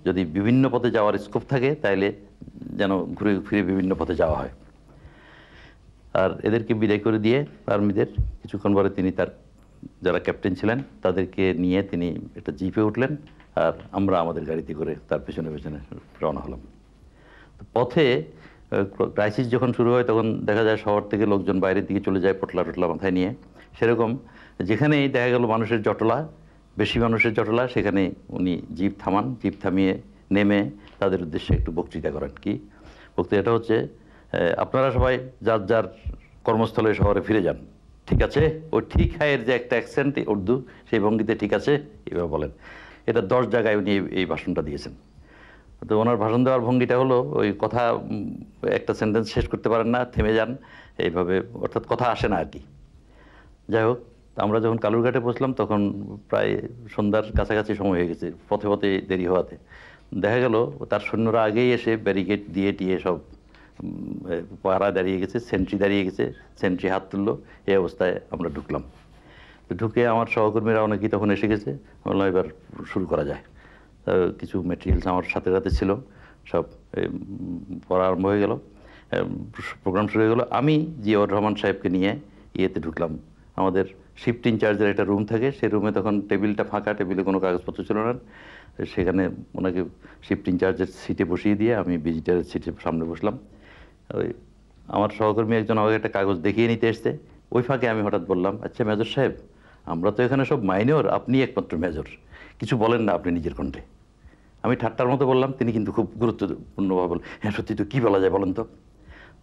যদি বিভিন্ন পথে যাওয়ার স্কোপ থাকে তাহলে যেন ঘুরে ফিরে বিভিন্ন পথে যাওয়া হয়। আর এদেরকে বিদায় করে দিয়ে আর্মিদের কিছুক্ষণ পরে তিনি তার যারা ক্যাপ্টেন ছিলেন তাদেরকে নিয়ে তিনি একটা জিপে উঠলেন, আর আমরা আমাদের গাড়িতে করে তার পেছনে পেছনে রওনা হলাম। পথে ক্রাইসিস যখন শুরু হয় তখন দেখা যায় শহর থেকে লোকজন বাইরের দিকে চলে যায় পটলা টটলা মাথায় নিয়ে। সেরকম যেখানেই দেখা গেল মানুষের জটলা, বেশি মানুষের জটলা, সেখানে উনি জিপ থামান, জিপ থামিয়ে নেমে তাদের উদ্দেশ্যে একটু বক্তৃতা করেন। কি বক্তৃতাটা হচ্ছে, আপনারা সবাই যার যার কর্মস্থলে শহরে ফিরে যান, ঠিক আছে? ওই ঠিক হায়ের যে একটা অ্যাকসেন্ট উর্দু, সেই ভঙ্গিতে ঠিক আছে এভাবে বলেন। এটা 10 জায়গায় উনি এই ভাষণটা দিয়েছেন। তো ওনার ভাষণ দেওয়ার ভঙ্গিটা হলো ওই কথা একটা সেন্টেন্স শেষ করতে পারেন না, থেমে যান এইভাবে, অর্থাৎ কথা আসে না আর কি। যাই হোক, আমরা যখন কালুরঘাটে পৌঁছলাম তখন প্রায় সন্ধ্যার কাছাকাছি সময় হয়ে গেছে, পথে পথে দেরি হওয়াতে। দেখা গেল তার সৈন্যরা আগেই এসে ব্যারিকেড দিয়ে টিয়ে সব পাহারা দাঁড়িয়ে গেছে, সেন্ট্রি দাঁড়িয়ে গেছে, সেন্ট্রি হাত তুললো। এই অবস্থায় আমরা ঢুকলাম। তো ঢুকে আমার সহকর্মীরা অনেকেই তখন এসে গেছে। বললাম এবার শুরু করা যায়। কিছু মেটেরিয়ালস আমার সাথে সাথে ছিল, সব পড়া আরম্ভ হয়ে গেল, প্রোগ্রাম শুরু হয়ে গেল। আমি জিয়াউর রহমান সাহেবকে নিয়ে ইয়েতে ঢুকলাম। আমাদের শিফট ইনচার্জের একটা রুম থাকে, সেই রুমে তখন টেবিলটা ফাঁকা, টেবিলে কোনো কাগজপত্র ছিল না। সেখানে ওনাকে শিফট ইনচার্জের সিটে বসিয়ে দিয়ে আমি ভিজিটারের সিটের সামনে বসলাম। ওই আমার সহকর্মী একজন আমাকে একটা কাগজ দেখিয়ে নিতে এসছে। ওই ফাঁকে আমি হঠাৎ বললাম, আচ্ছা মেজর সাহেব, আমরা তো এখানে সব মাইনর, আপনি একমাত্র মেজর, কিছু বলেন না আপনি নিজের কণ্ঠে। আমি ঠাট্টার মতো বললাম, তিনি কিন্তু খুব গুরুত্বপূর্ণভাবে বললেন, হ্যাঁ সত্যি তো, কী বলা যায় বলেন তো।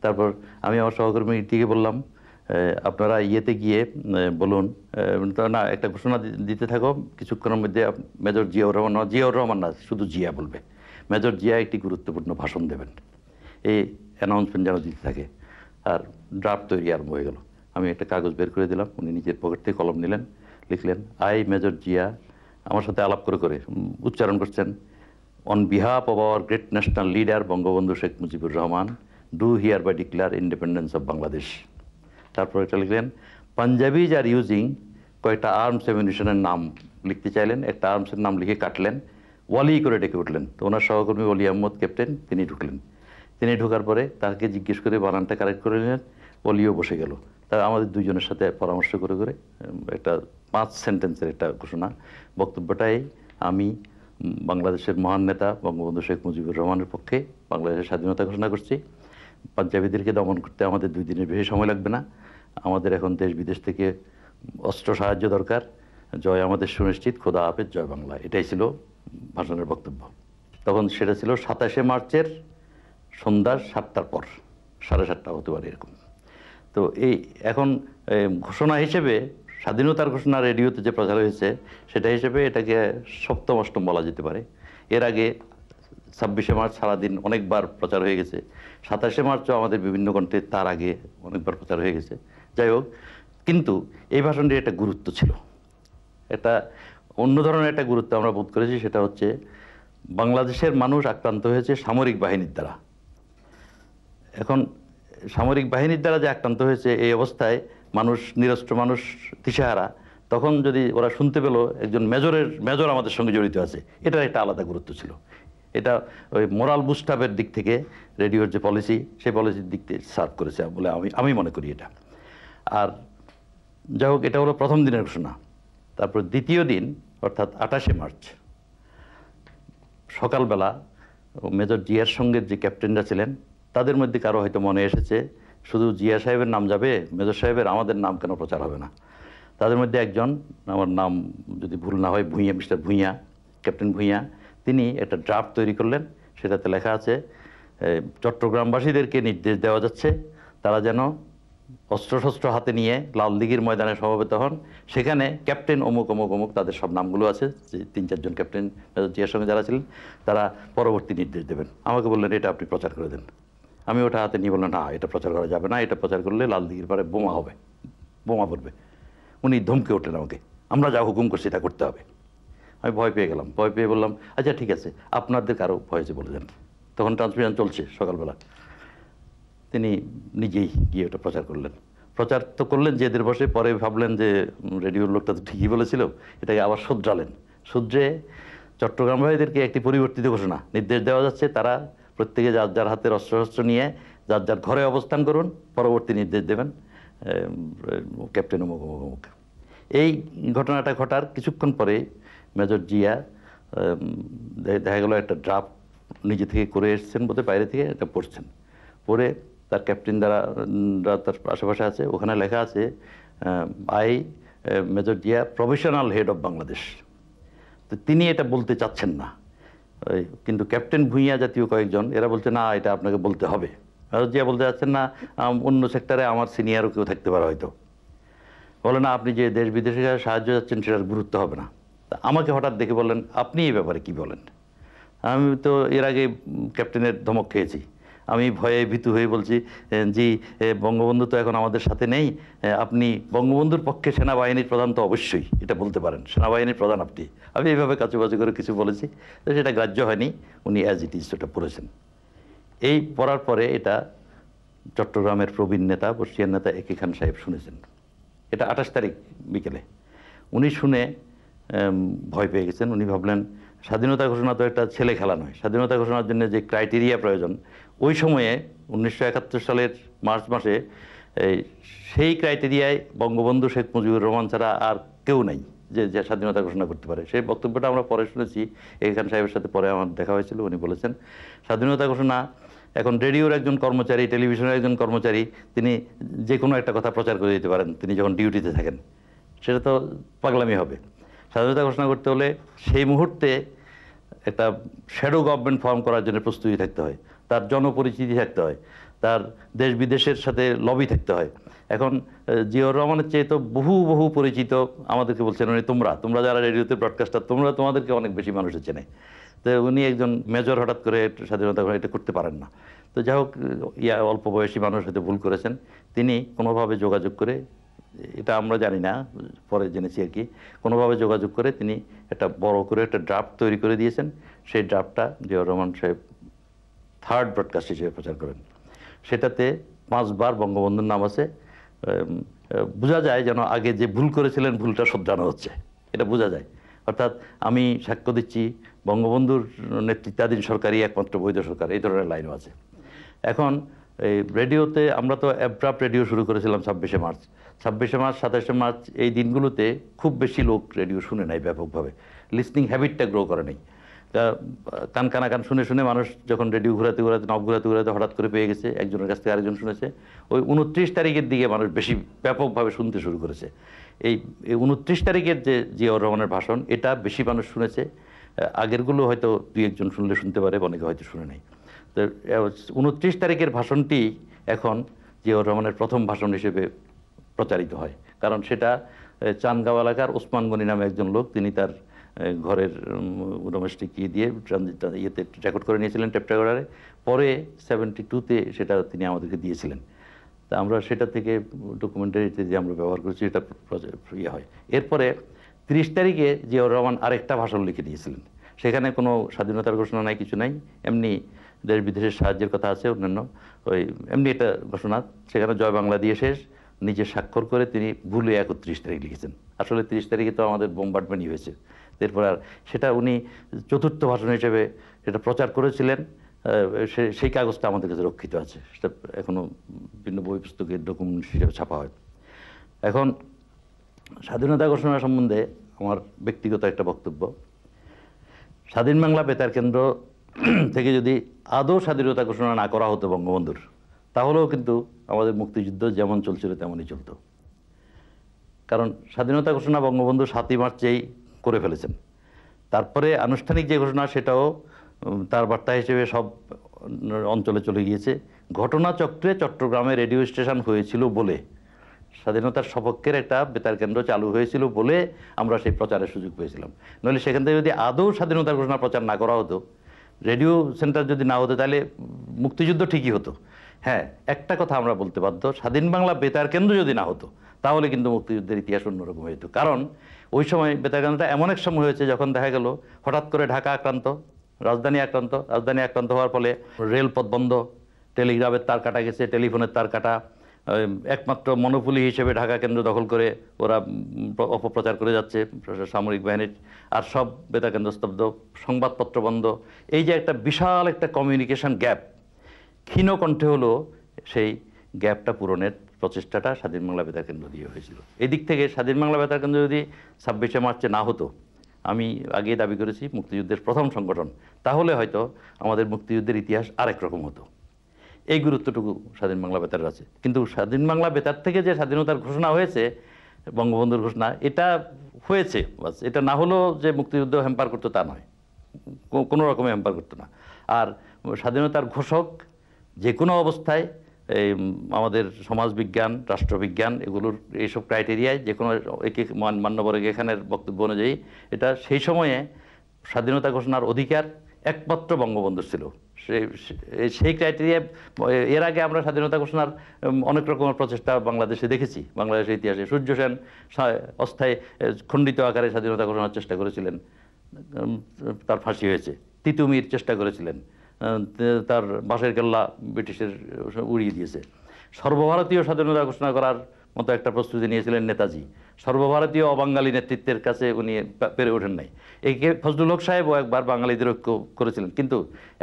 তারপর আমি আমার সহকর্মীটিকে বললাম, আপনারা ইয়েতে গিয়ে বলুন, না একটা ঘোষণা দিতে থাকো, কিছুক্ষণের মধ্যে মেজর জিয়াউর রহমান না, শুধু জিয়া বলবে, মেজর জিয়া একটি গুরুত্বপূর্ণ ভাষণ দেবেন, এই অ্যানাউন্সমেন্ট যেন দিতে থাকে। আর ড্রাফট তৈরি আরম্ভ হয়ে গেল। আমি একটা কাগজ বের করে দিলাম, উনি নিজের পকেট থেকে কলম নিলেন, লিখলেন, আই মেজর জিয়া, আমার সাথে আলাপ করে করে উচ্চারণ করছেন, on behalf of our great national leader Bangabandhu Sheikh Mujibur Rahman, do hereby declare independence of Bangladesh. তারপর এটা লিখলেন, পাঞ্জাবিজ আর ইউজিং, কয়েকটা আর্মস অ্যামিউনিশনের নাম লিখতে চাইলেন, একটা আর্মসের নাম লিখে কাটলেন, ওয়ালি করে ডেকে উঠলেন। তো ওনার সহকর্মী ওলি আহমদ ক্যাপ্টেন, তিনি ঢুকলেন। তিনি ঢোকার পরে তাকে জিজ্ঞেস করে বানানটা কারেক্ট করে নিলেন, ওলিও বসে গেল। তা আমাদের দুজনের সাথে পরামর্শ করে করে একটা 5 সেন্টেন্সের একটা ঘোষণা। বক্তব্যটাই, আমি বাংলাদেশের মহান নেতা বঙ্গবন্ধু শেখ মুজিবুর রহমানের পক্ষে বাংলাদেশের স্বাধীনতা ঘোষণা করছি। পাঞ্জাবিদেরকে দমন করতে আমাদের 2 দিনের বেশি সময় লাগবে না। আমাদের এখন দেশ বিদেশ থেকে অস্ত্র সাহায্য দরকার। জয় আমাদের সুনিশ্চিত, খোদা হাফেজ, জয় বাংলা। এটাই ছিল ভাষণের বক্তব্য। তখন সেটা ছিল 27শে মার্চের সন্ধ্যা 7টার পর, 7:30 হতে পারে এরকম। তো এই এখন ঘোষণা হিসেবে, স্বাধীনতার ঘোষণা রেডিওতে যে প্রচার হয়েছে সেটা হিসেবে এটাকে 7ম 8ম বলা যেতে পারে। এর আগে 26শে মার্চ সারাদিন অনেকবার প্রচার হয়ে গেছে, 27শে মার্চও আমাদের বিভিন্ন কণ্ঠে তার আগে অনেকবার প্রচার হয়ে গেছে। যাই হোক, কিন্তু এই ভাষণটির একটা গুরুত্ব ছিল, এটা অন্য ধরনের একটা গুরুত্ব আমরা বোধ করেছি। সেটা হচ্ছে, বাংলাদেশের মানুষ আক্রান্ত হয়েছে সামরিক বাহিনীর দ্বারা। এখন সামরিক বাহিনীর দ্বারা যে আক্রান্ত হয়েছে, এই অবস্থায় মানুষ, নিরস্ত্র মানুষ, দিশেহারা, তখন যদি ওরা শুনতে পেল একজন মেজর আমাদের সঙ্গে জড়িত আছে, এটার একটা আলাদা গুরুত্ব ছিল। এটা ওই মোরাল বুস্টাপের দিক থেকে রেডিওর যে পলিসি, সেই পলিসির দিক থেকে সার্ভ করেছে বলে আমি মনে করি এটা। আর যাই হোক, এটা হলো প্রথম দিনের ঘোষণা। তারপর দ্বিতীয় দিন, অর্থাৎ 28শে মার্চ সকালবেলা মেজর জিয়ার সঙ্গে যে ক্যাপ্টেনরা ছিলেন, তাদের মধ্যে কারো হয়তো মনে এসেছে, শুধু জিয়া সাহেবের নাম যাবে, মেজর সাহেবের আমাদের নাম কেন প্রচার হবে না। তাদের মধ্যে একজন, আমার নাম যদি ভুল না হয়, ভূঁইয়া, মিস্টার ভূঁইয়া, ক্যাপ্টেন ভূঁইয়া, তিনি একটা ড্রাফট তৈরি করলেন। সেটাতে লেখা আছে, চট্টগ্রামবাসীদেরকে নির্দেশ দেওয়া যাচ্ছে তারা যেন অস্ত্রশস্ত্র হাতে নিয়ে লালদিঘির ময়দানে সমবেত হন। সেখানে ক্যাপ্টেন অমুক অমুক অমুক, তাদের সব নামগুলো আছে, যে 3-4 জন ক্যাপ্টেন মেজর জিয়ার সঙ্গে যারা ছিলেন, তারা পরবর্তী নির্দেশ দেবেন। আমাকে বললেন, এটা আপনি প্রচার করে দেন। আমি ওটা হাতে নিয়ে বললাম, না, এটা প্রচার করা যাবে না, এটা প্রচার করলে লালদিঘির পারে বোমা হবে, বোমা পড়বে। উনি ধমকে উঠলেন আমাকে, আমরা যা হুকুম করছি তা করতে হবে। আমি ভয় পেয়ে গেলাম, ভয় পেয়ে বললাম, আচ্ছা ঠিক আছে, আপনাদের কারো ভয়েছে বলে দেন। তখন ট্রান্সমিশন চলছে সকালবেলা। তিনি নিজেই গিয়ে ওটা প্রচার করলেন। প্রচার তো করলেন জেদের বসে, পরে ভাবলেন যে রেডিওর লোকটা তো ঠিকই বলেছিল, এটাকে আবার শুধরালেন। শুধরে চট্টগ্রামবাসীদেরকে একটি পরিবর্তিত ঘোষণা, নির্দেশ দেওয়া যাচ্ছে তারা প্রত্যেকে যার যার হাতের অস্ত্রশস্ত্র নিয়ে যার যার ঘরে অবস্থান করুন, পরবর্তী নির্দেশ দেবেন ক্যাপ্টেন অমুক অমুক অমুক। এই ঘটনাটা ঘটার কিছুক্ষণ পরে মেজর জিয়া দেখা গেল একটা ড্রাফট নিজে থেকে করে এসছেন বোধহয়, বাইরে থেকে এটা পড়ছেন, পড়ে তার ক্যাপ্টেন দ্বারা তার আশেপাশে আছে, ওখানে লেখা আছে I major Zia professional head of Bangladesh. তো তিনি এটা বলতে চাচ্ছেন না, কিন্তু ক্যাপ্টেন ভূঁইয়া জাতীয় কয়েকজন এরা বলছে না এটা আপনাকে বলতে হবে। মেজর জিয়া বলতে চাচ্ছেন না অন্য সেক্টরে আমার সিনিয়রও কেউ থাকতে পারে হয়তো, বলে না আপনি যে দেশ বিদেশে সাহায্য যাচ্ছেন সেটার গুরুত্ব হবে না। তা আমাকে হঠাৎ দেখে বললেন আপনি এই ব্যাপারে কি বলেন। আমি তো এর আগে ক্যাপ্টেনের ধমক খেয়েছি, আমি ভয়ে ভীতু হয়ে বলছি জি বঙ্গবন্ধু তো এখন আমাদের সাথে নেই, আপনি বঙ্গবন্ধুর পক্ষে সেনাবাহিনীর প্রধান তো অবশ্যই এটা বলতে পারেন, সেনাবাহিনীর প্রধান আপনি। আমি এইভাবে কাছুবাছু করে কিছু বলেছি, তো সেটা গ্রাহ্য হয়নি, উনি অ্যাজ ইট ইজ সেটা পড়েছেন। এই পড়ার পরে এটা চট্টগ্রামের প্রবীণ নেতা বর্ষিয়ান নেতা একে খান সাহেব শুনেছেন, এটা 28 তারিখ বিকেলে। উনি শুনে ভয় পেয়ে গেছেন, উনি ভাবলেন স্বাধীনতা ঘোষণা তো একটা ছেলে খেলা নয়, স্বাধীনতা ঘোষণার জন্য যে ক্রাইটেরিয়া প্রয়োজন ওই সময়ে 1971 সালের মার্চ মাসে সেই ক্রাইটেরিয়ায় বঙ্গবন্ধু শেখ মুজিবুর রহমান ছাড়া আর কেউ নাই যে স্বাধীনতা ঘোষণা করতে পারে। সেই বক্তব্যটা আমরা পরে শুনেছি, একে খান সাহেবের সাথে পরে আমার দেখা হয়েছিল, উনি বলেছেন স্বাধীনতা ঘোষণা এখন রেডিওর একজন কর্মচারী, টেলিভিশনের একজন কর্মচারী, তিনি যে কোনো একটা কথা প্রচার করে দিতে পারেন তিনি যখন ডিউটিতে থাকেন, সেটা তো পাগলামি হবে। স্বাধীনতা ঘোষণা করতে হলে সেই মুহূর্তে একটা শ্যাডো গভর্নমেন্ট ফর্ম করার জন্য প্রস্তুতি থাকতে হয়, তার জনপরিচিতি থাকতে হয়, তার দেশ বিদেশের সাথে লবি থাকতে হয়। এখন জিয়াউর রহমানের চেয়ে তো বহু বহু পরিচিত আমাদেরকে বলছেন উনি তোমরা যারা রেডিওতে ব্রডকাস্টার তোমাদেরকে অনেক বেশি মানুষের চেনে। তো উনি একজন মেজর হঠাৎ করে স্বাধীনতা এটা করতে পারেন না। তো যাই হোক অল্প বয়সী মানুষ হয়তো ভুল করেছেন, তিনি কোনোভাবে যোগাযোগ করে, এটা আমরা জানি না পরে জেনেছি আর কি, কোনোভাবে যোগাযোগ করে তিনি একটা বড় করে একটা ড্রাফট তৈরি করে দিয়েছেন। সেই ড্রাফটটা জিয়াউর রহমান সাহেব 3rd ব্রডকাস্ট হিসেবে প্রচার করেন। সেটাতে 5 বার বঙ্গবন্ধুর নাম আছে। বোঝা যায় যেন আগে যে ভুল করেছিলেন ভুলটা শোধরানো হচ্ছে, এটা বোঝা যায়। অর্থাৎ আমি সাক্ষ্য দিচ্ছি বঙ্গবন্ধুর নেতৃত্বাধীন সরকারই একমাত্র বৈধ সরকার, এই ধরনের লাইনও আছে। এখন এই রেডিওতে আমরা তো অ্যাব্রাপ্ট রেডিও শুরু করেছিলাম 26শে মার্চ, 27শে মার্চ এই দিনগুলোতে খুব বেশি লোক রেডিও শুনে নাই ব্যাপকভাবে, লিসনিং হ্যাবিটটা গ্রো করে নাই। তা কান শুনে শুনে মানুষ যখন রেডিও ঘুরাতে নব ঘুরাতে হঠাৎ করে পেয়ে গেছে, একজনের কাছ থেকে আরেকজন শুনেছে, ওই 29 তারিখের দিকে মানুষ বেশি ব্যাপকভাবে শুনতে শুরু করেছে। এই 29 তারিখের যে জিয়াউর রহমানের ভাষণ, এটা বেশি মানুষ শুনেছে। আগেরগুলো হয়তো 2-1 শুনলে শুনতে পারে, অনেকে হয়তো শুনে নাই। তো 29 তারিখের ভাষণটি এখন জিয়াউর রহমানের প্রথম ভাষণ হিসেবে প্রচারিত হয়, কারণ সেটা চানগাঁও এলাকার ওসমান গনি নামে একজন লোক, তিনি তার ঘরের ডোমেস্টিক দিয়ে ইয়েতে রেকর্ড করে নিয়েছিলেন টেপ রেকর্ডারে, পরে 72-তে সেটা তিনি আমাদেরকে দিয়েছিলেন। তা আমরা সেটা থেকে ডকুমেন্টারিতে যে আমরা ব্যবহার করেছি এটা ইয়ে হয়। এরপরে 30 তারিখে জিয়াউর রহমান আরেকটা ভাষণ লিখে দিয়েছিলেন, সেখানে কোনো স্বাধীনতার ঘোষণা নাই, কিছু নাই, এমনি দেশ বিদেশের সাহায্যের কথা আছে অন্যান্য, ওই এমনি একটা ঘোষণা, সেখানে জয় বাংলা দিয়ে শেষ, নিজে স্বাক্ষর করে তিনি ভুলে 31 তারিখ লিখেছেন। আসলে 30 তারিখে তো আমাদের বোমবার্ডমেন্টই হয়েছে। এরপর আর সেটা উনি 4র্থ ভাষণ হিসেবে সেটা প্রচার করেছিলেন, সেই কাগজটা আমাদের কাছে রক্ষিত আছে, সেটা এখনও বিভিন্ন বই পুস্তকের ডকুমেন্ট হিসেবে ছাপা হয়। এখন স্বাধীনতা ঘোষণা সম্বন্ধে আমার ব্যক্তিগত একটা বক্তব্য, স্বাধীন বাংলা বেতার কেন্দ্র থেকে যদি আদৌ স্বাধীনতা ঘোষণা না করা হতো বঙ্গবন্ধুর, তাহলেও কিন্তু আমাদের মুক্তিযুদ্ধ যেমন চলছিল তেমনই চলতো। কারণ স্বাধীনতা ঘোষণা বঙ্গবন্ধু 7ই মার্চেই করে ফেলেছেন। তারপরে আনুষ্ঠানিক যে ঘোষণা সেটাও তার বার্তা হিসেবে সব অঞ্চলে চলে গিয়েছে। ঘটনাচক্রে চট্টগ্রামে রেডিও স্টেশন হয়েছিল বলে, স্বাধীনতার সপক্ষের একটা বেতার কেন্দ্র চালু হয়েছিল বলে আমরা সেই প্রচারের সুযোগ পেয়েছিলাম। নইলে সেখান থেকে যদি আদৌ স্বাধীনতার ঘোষণা প্রচার না করা হতো, রেডিও সেন্টার যদি না হতো, তাহলে মুক্তিযুদ্ধ ঠিকই হতো। হ্যাঁ, একটা কথা আমরা বলতে বাধ্য, স্বাধীন বাংলা বেতার কেন্দ্র যদি না হতো তাহলে কিন্তু মুক্তিযুদ্ধের ইতিহাস অন্যরকম হয়ে যেত। কারণ ওই সময় বেতার কেন্দ্রটা এমন এক সময় হয়েছে যখন দেখা গেল হঠাৎ করে ঢাকা আক্রান্ত, রাজধানী আক্রান্ত হওয়ার ফলে রেলপথ বন্ধ, টেলিগ্রাফের তার কাটা গেছে, টেলিফোনের তার কাটা, একমাত্র মনোপলি হিসেবে ঢাকা কেন্দ্র দখল করে ওরা অপপ্রচার করে যাচ্ছে সামরিক বাহিনীর, আর সব বেতার কেন্দ্র স্তব্ধ, সংবাদপত্র বন্ধ। এই যে একটা বিশাল একটা কমিউনিকেশন গ্যাপ, ক্ষীণ কণ্ঠে হলো সেই গ্যাপটা পূরণের প্রচেষ্টাটা স্বাধীন বাংলা বেতার কেন্দ্র দিয়ে হয়েছিল। এই দিক থেকে স্বাধীন বাংলা বেতার কেন্দ্র যদি 26শে মার্চে না হতো, আমি আগে দাবি করেছি মুক্তিযুদ্ধের প্রথম সংগঠন, তাহলে হয়তো আমাদের মুক্তিযুদ্ধের ইতিহাস আরেক রকম হতো। এই গুরুত্বটুকু স্বাধীন বাংলা বেতারের আছে। কিন্তু স্বাধীন বাংলা বেতার থেকে যে স্বাধীনতার ঘোষণা হয়েছে, বঙ্গবন্ধুর ঘোষণা, এটা হয়েছে, বাস। এটা না হলেও যে মুক্তিযুদ্ধ হ্যাম্পার করতো তা নয়, কোনো রকমে হ্যাম্পার করতো না। আর স্বাধীনতার ঘোষক যে কোনো অবস্থায় এই আমাদের সমাজবিজ্ঞান, রাষ্ট্রবিজ্ঞান, এগুলোর এইসব ক্রাইটেরিয়ায় যে কোনো একে মান্যবরের এখানের বক্তব্য অনুযায়ী এটা সেই সময়ে স্বাধীনতা ঘোষণার অধিকার একমাত্র বঙ্গবন্ধুর ছিল। সেই ক্রাইটেরিয়া, এর আগে আমরা স্বাধীনতা ঘোষণার অনেক রকমের প্রচেষ্টা বাংলাদেশে দেখেছি। বাংলাদেশের ইতিহাসে সূর্য সেন অস্থায়ী খণ্ডিত আকারে স্বাধীনতা ঘোষণার চেষ্টা করেছিলেন, তার ফাঁসি হয়েছে। তিতুমির চেষ্টা করেছিলেন, তার বাঁশের কেল্লা ব্রিটিশের উড়িয়ে দিয়েছে। সর্বভারতীয় স্বাধীনতা ঘোষণা করার মতো একটা প্রস্তুতি নিয়েছিলেন নেতাজি। সর্বভারতীয় অবাঙালি নেতৃত্বের কাছে উনি পেরে ওঠেন নাই। একে ফজলুল হক সাহেবও একবার বাঙালিদের ঐক্য করেছিলেন, কিন্তু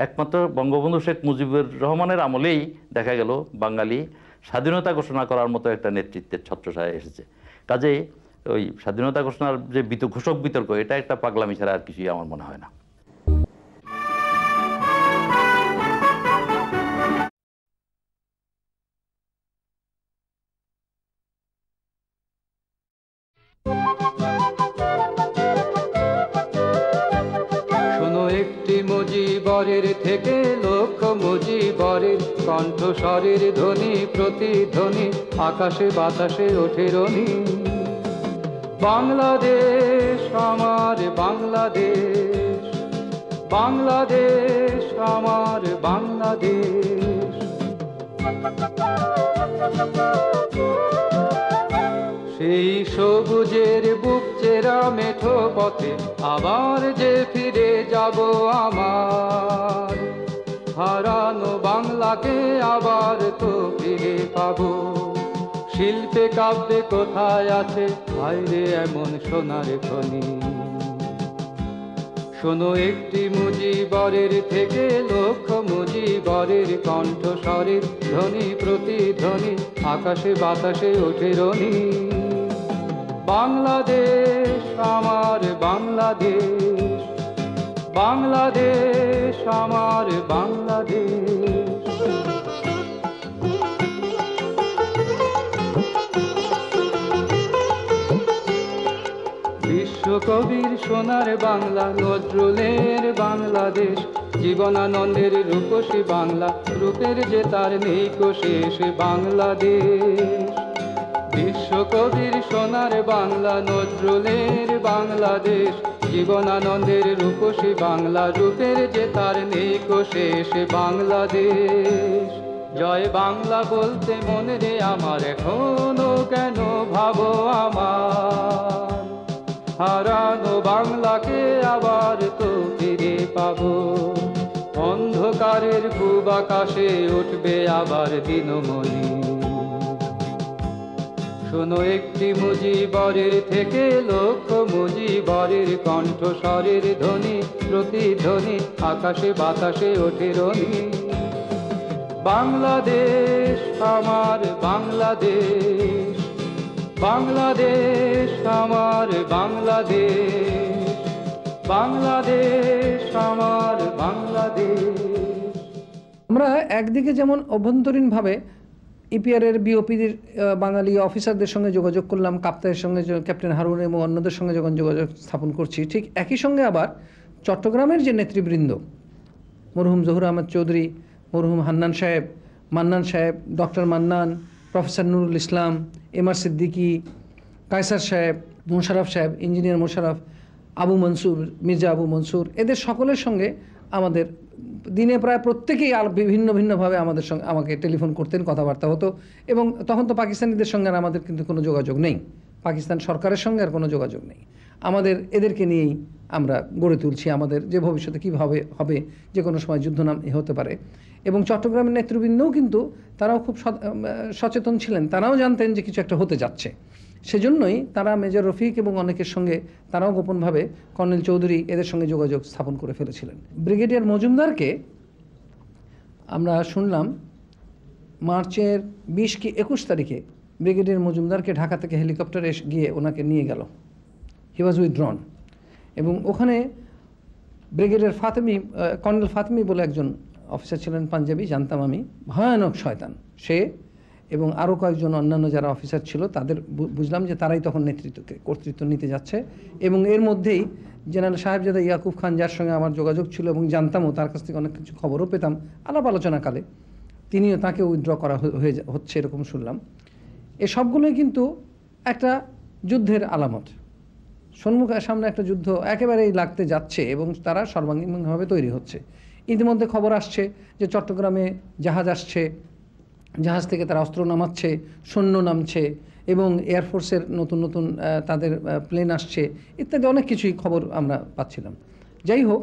একমাত্র বঙ্গবন্ধু শেখ মুজিবুর রহমানের আমলেই দেখা গেল বাঙালি স্বাধীনতা ঘোষণা করার মতো একটা নেতৃত্বের ছত্রছায়া এসেছে। কাজেই ওই স্বাধীনতা ঘোষণার যে ঘোষক বিতর্ক, এটা একটা পাগলামি ছাড়া আর কিছুই আমার মনে হয় না। মুজিবরের থেকে লক্ষ মুজিবরের কণ্ঠস্বরের ধ্বনি প্রতিধ্বনি আকাশে বাতাসে ওঠে রনি। বাংলাদেশ আমার বাংলাদেশ, বাংলাদেশ আমার বাংলাদেশ। সেই সবুজের বুক চেরা মেঠো পথে আবার যে ফিরে যাব আমার, হারানো বাংলাকে আবার তো ফিরে পাবো। শিল্পে কাব্যে কোথায় আছে হায়রে এমন সোনার খনি। শোনো একটি মুজিবরের থেকে লক্ষ মুজিবরের কণ্ঠস্বরের ধ্বনি প্রতিধ্বনি আকাশে বাতাসে ওঠে রনি। বাংলাদেশ আমার বাংলাদেশ, বাংলাদেশ আমার বাংলাদেশ। বিশ্বকবির সোনার বাংলা, নজরুলের বাংলাদেশ, জীবনানন্দের রূপসী বাংলা, রূপের যে তার নেই কো শেষ বাংলাদেশ। বিশ্বকবির সোনার বাংলা, নজরুলের বাংলাদেশ, জীবনানন্দের রূপসী বাংলা, রূপের যে তার নেই কো শেষ বাংলাদেশ। জয় বাংলা বলতে মনে রে আমার এখনো কেন ভাবো আমার, হারানো বাংলাকে আবার তো ফিরে পাবো। অন্ধকারের পূব আকাশে উঠবে আবার দিনমণি। শোনো একটি মুজিবরের থেকে লক্ষ মুজিবরের কণ্ঠস্বরের ধ্বনি প্রতিধ্বনি আকাশে বাতাসে ওঠে রনি। বাংলাদেশ আমার বাংলাদেশ, বাংলাদেশ আমার বাংলাদেশ, বাংলাদেশ আমার বাংলাদেশ। আমরা একদিকে যেমন অভ্যন্তরীণভাবে ইপিআরের বিওপির বাঙালি অফিসারদের সঙ্গে যোগাযোগ করলাম, কাপ্তানের সঙ্গে ক্যাপ্টেন হারুন এবং অন্যদের সঙ্গে যখন যোগাযোগ স্থাপন করছি, ঠিক একই সঙ্গে আবার চট্টগ্রামের যে নেতৃবৃন্দ, মরহুম জহুর আহমদ চৌধুরী, মরহুম মান্নান সাহেব, doctor Mannan, professor Nurul Islam, MR Siddiqui, Kaiser সাহেব, মোশাররফ সাহেব, ইঞ্জিনিয়ার মোশাররফ, আবু মনসুর, মির্জা আবু মনসুর, এদের সকলের সঙ্গে আমাদের দিনে প্রায় প্রত্যেকেই ভিন্ন ভিন্নভাবে আমাকে টেলিফোন করতেন, কথাবার্তা হতো। এবং তখন তো পাকিস্তানিদের সঙ্গে আর আমাদের কিন্তু কোনো যোগাযোগ নেই, পাকিস্তান সরকারের সঙ্গে আর কোনো যোগাযোগ নেই। আমাদের এদেরকে নিয়েই আমরা গড়ে তুলছি আমাদের যে ভবিষ্যতে কীভাবে হবে, যে কোনো সময় যুদ্ধ হতে পারে। এবং চট্টগ্রামের নেতৃবৃন্দও কিন্তু তারাও খুব সচেতন ছিলেন, তারাও জানতেন যে কিছু একটা হতে যাচ্ছে। সেজন্যই তারা মেজর রফিক এবং অনেকের সঙ্গে তারাও গোপনভাবে কর্নেল চৌধুরী এদের সঙ্গে যোগাযোগ স্থাপন করে ফেলেছিলেন। ব্রিগেডিয়ার মজুমদারকে আমরা শুনলাম মার্চের 20 কি 21 তারিখে ব্রিগেডিয়ার মজুমদারকে ঢাকা থেকে হেলিকপ্টারে গিয়ে ওনাকে নিয়ে গেল, হি ওয়াজ উইথড্রন। এবং ওখানে ব্রিগেডিয়ার ফাতেমি, কর্নেল ফাতেমি বলে একজন অফিসার ছিলেন পাঞ্জাবি, জানতাম আমি, ভয়ানক শয়তান সে, এবং আরও কয়েকজন অন্যান্য যারা অফিসার ছিল তাদের বুঝলাম যে তারাই তখন কর্তৃত্ব নিতে যাচ্ছে। এবং এর মধ্যেই জেনারেল সাহেবজাদা ইয়াকুব খান, যার সঙ্গে আমার যোগাযোগ ছিল এবং জানতামও, তার কাছ থেকে অনেক কিছু খবরও পেতাম আলাপ আলোচনাকালে, তিনিও তাকে উইথড্র করা হচ্ছে এরকম শুনলাম। এ সবগুলোই কিন্তু একটা যুদ্ধের আলামত, সামনে একটা যুদ্ধ একেবারেই লাগতে যাচ্ছে এবং তারা সর্বাঙ্গীনভাবে তৈরি হচ্ছে। ইতিমধ্যে খবর আসছে যে চট্টগ্রামে জাহাজ আসছে, জাহাজ থেকে তারা অস্ত্র নামাচ্ছে, সৈন্য নামছে এবং এয়ারফোর্সের নতুন নতুন তাদের প্লেন আসছে ইত্যাদি অনেক কিছুই খবর আমরা পাচ্ছিলাম। যাই হোক,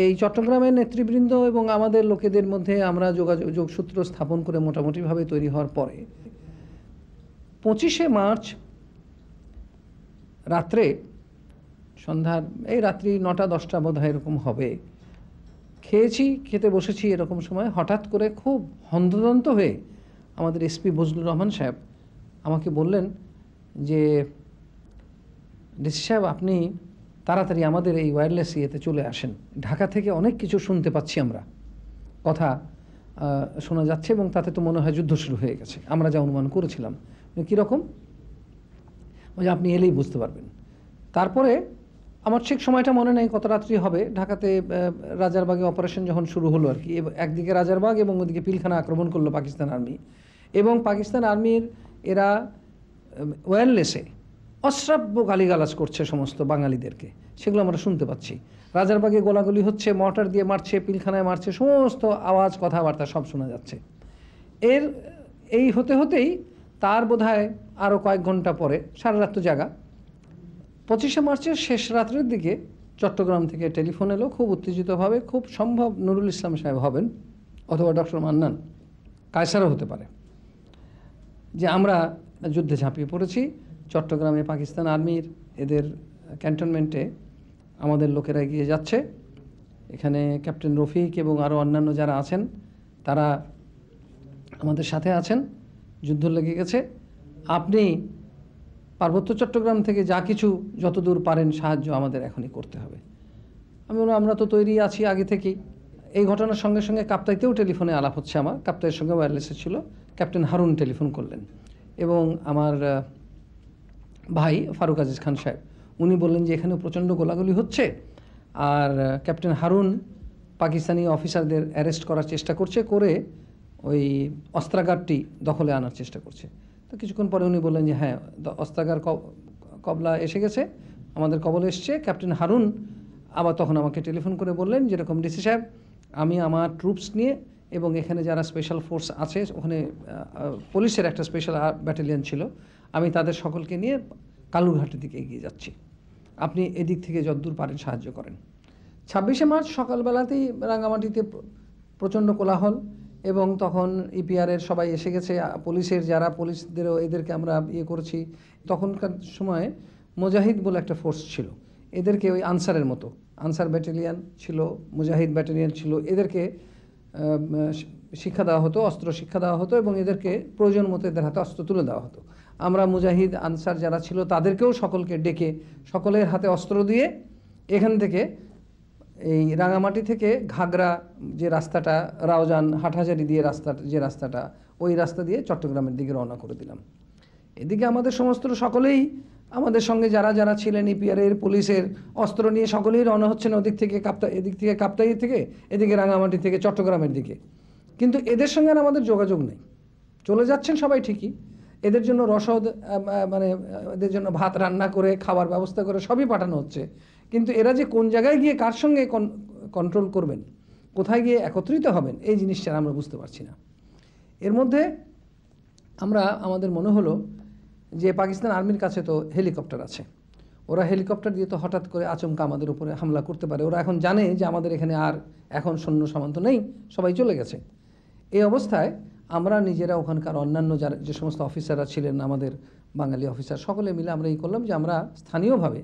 এই চট্টগ্রামের নেতৃবৃন্দ এবং আমাদের লোকেদের মধ্যে আমরা যোগসূত্র স্থাপন করে মোটামুটিভাবে তৈরি হওয়ার পরে 25শে মার্চ রাত্রে, সন্ধ্যার এই রাত্রি 9টা-10টা বোধহয় এরকম হবে, খেতে বসেছি এরকম সময় হঠাৎ করে খুব হন্তদন্ত হয়ে আমাদের এসপি বজলুর রহমান সাহেব আমাকে বললেন যে ডিসি সাহেব, আপনি তাড়াতাড়ি আমাদের এই ওয়্যারলেস ইয়েতে চলে আসেন, ঢাকা থেকে অনেক কিছু শুনতে পাচ্ছি, আমরা কথা শোনা যাচ্ছে এবং তাতে তো মনে হয় যুদ্ধ শুরু হয়ে গেছে, আমরা যা অনুমান করেছিলাম। কীরকম? আপনি এলেই বুঝতে পারবেন। তারপরে আমার ঠিক সময়টা মনে নেই কত রাত্রি হবে, ঢাকাতে রাজারবাগে অপারেশন যখন শুরু হলো আর কি, একদিকে রাজারবাগ এবং ওদিকে পিলখানা আক্রমণ করলো পাকিস্তান আর্মি, এবং পাকিস্তান আর্মির এরা ওয়্যারলেসে অশ্রাব্য গালিগালাজ করছে সমস্ত বাঙালিদেরকে, সেগুলো আমরা শুনতে পাচ্ছি। রাজারবাগে গোলাগুলি হচ্ছে, মর্টার দিয়ে মারছে, পিলখানায় মারছে, সমস্ত আওয়াজ কথাবার্তা সব শোনা যাচ্ছে। এই হতে হতেই তার বোধহয় আরও কয়েক ঘন্টা পরে, সারা রাত তো জাগা, 25শে মার্চের শেষ রাত্রের দিকে চট্টগ্রাম থেকে টেলিফোন এলো খুব উত্তেজিতভাবে, খুব সম্ভব নুরুল ইসলাম সাহেব হবেন অথবা ডক্টর মান্নান, কায়সারও হতে পারে, যে আমরা যুদ্ধে ঝাঁপিয়ে পড়েছি। চট্টগ্রামে পাকিস্তান আর্মির এদের ক্যান্টনমেন্টে আমাদের লোকেরা এগিয়ে যাচ্ছে, এখানে ক্যাপ্টেন রফিক এবং আরও অন্যান্য যারা আছেন তারা আমাদের সাথে আছেন, যুদ্ধ লেগে গেছে, আপনি পার্বত্য চট্টগ্রাম থেকে যা কিছু যতদূর পারেন সাহায্য আমাদের এখনই করতে হবে। আমরা তো তৈরি আছি আগে থেকেই। এই ঘটনার সঙ্গে সঙ্গে কাপ্তাইতেও টেলিফোনে আলাপ হচ্ছে আমার, কাপ্তাইয়ের সঙ্গে ওয়্যারলেসে ছিল, ক্যাপ্টেন হারুন টেলিফোন করলেন এবং আমার ভাই ফারুক আজিজ খান সাহেব উনি বললেন যে এখানে প্রচণ্ড গোলাগুলি হচ্ছে আর ক্যাপ্টেন হারুন পাকিস্তানি অফিসারদের অ্যারেস্ট করার চেষ্টা করছে, করে ওই অস্ত্রাগারটি দখলে আনার চেষ্টা করছে। তো কিছুক্ষণ পরে উনি বললেন যে হ্যাঁ, অস্ত্রাগার কবলা এসে গেছে, আমাদের কবলে এসছে। ক্যাপ্টেন হারুন আবার তখন আমাকে টেলিফোন করে বললেন যেরকম ডিসি সাহেব, আমি আমার ট্রুপস নিয়ে এবং এখানে যারা স্পেশাল ফোর্স আছে, ওখানে পুলিশের একটা স্পেশাল ব্যাটালিয়ন ছিল, আমি তাদের সকলকে নিয়ে কালুরঘাটের দিকে এগিয়ে যাচ্ছি, আপনি এদিক থেকে যতদূর পারেন সাহায্য করেন। 26শে মার্চ সকালবেলাতেই রাঙামাটিতে প্রচণ্ড কোলাহল এবং তখন ইপিআরের সবাই এসে গেছে, পুলিশের যারা পুলিশদেরও এদেরকে আমরা করেছি। তখনকার সময়ে মুজাহিদ বলে একটা ফোর্স ছিল, এদেরকে ওই আনসারের মতো, আনসার ব্যাটালিয়ান ছিল, মুজাহিদ ব্যাটালিয়ান ছিল, এদেরকে শিক্ষা দেওয়া হতো, অস্ত্র শিক্ষা দেওয়া হতো এবং এদেরকে প্রয়োজন মতো এদের হাতে অস্ত্র তুলে দেওয়া হতো। আমরা মুজাহিদ আনসার যারা ছিল তাদেরকেও সকলকে ডেকে সকলের হাতে অস্ত্র দিয়ে এখান থেকে এই রাঙামাটি থেকে ঘাগরা যে রাস্তাটা, রাওজান হাটহাজারি দিয়ে যে রাস্তাটা, ওই রাস্তা দিয়ে চট্টগ্রামের দিকে রওনা করে দিলাম। এদিকে আমাদের সমস্ত সকলেই, আমাদের সঙ্গে যারা যারা ছিলেন ইপিআরের, পুলিশের, অস্ত্র নিয়ে সকলেই রওনা হচ্ছেন ওদিক থেকে এদিক থেকে কাপ্তাই থেকে, এদিকে রাঙামাটি থেকে চট্টগ্রামের দিকে। কিন্তু এদের সঙ্গে আর আমাদের যোগাযোগ নেই, চলে যাচ্ছেন সবাই ঠিকই, এদের জন্য রসদ মানে এদের জন্য ভাত রান্না করে খাবার ব্যবস্থা করে সবই পাঠানো হচ্ছে, কিন্তু এরা যে কোন জায়গায় গিয়ে কার সঙ্গে কন্ট্রোল করবেন, কোথায় গিয়ে একত্রিত হবেন, এই জিনিসটা আমরা বুঝতে পারছি না। এর মধ্যে আমাদের মনে হলো যে পাকিস্তান আর্মির কাছে তো হেলিকপ্টার আছে, ওরা হেলিকপ্টার দিয়ে তো হঠাৎ করে আচমকা আমাদের উপরে হামলা করতে পারে, ওরা এখন জানে যে আমাদের এখানে আর এখন সৈন্য সামন্ত নেই, সবাই চলে গেছে। এই অবস্থায় আমরা নিজেরা ওখানকার অন্যান্য যারা যে সমস্ত অফিসাররা ছিলেন, আমাদের বাঙালি অফিসার, সকলে মিলে আমরা এই করলাম যে আমরা স্থানীয়ভাবে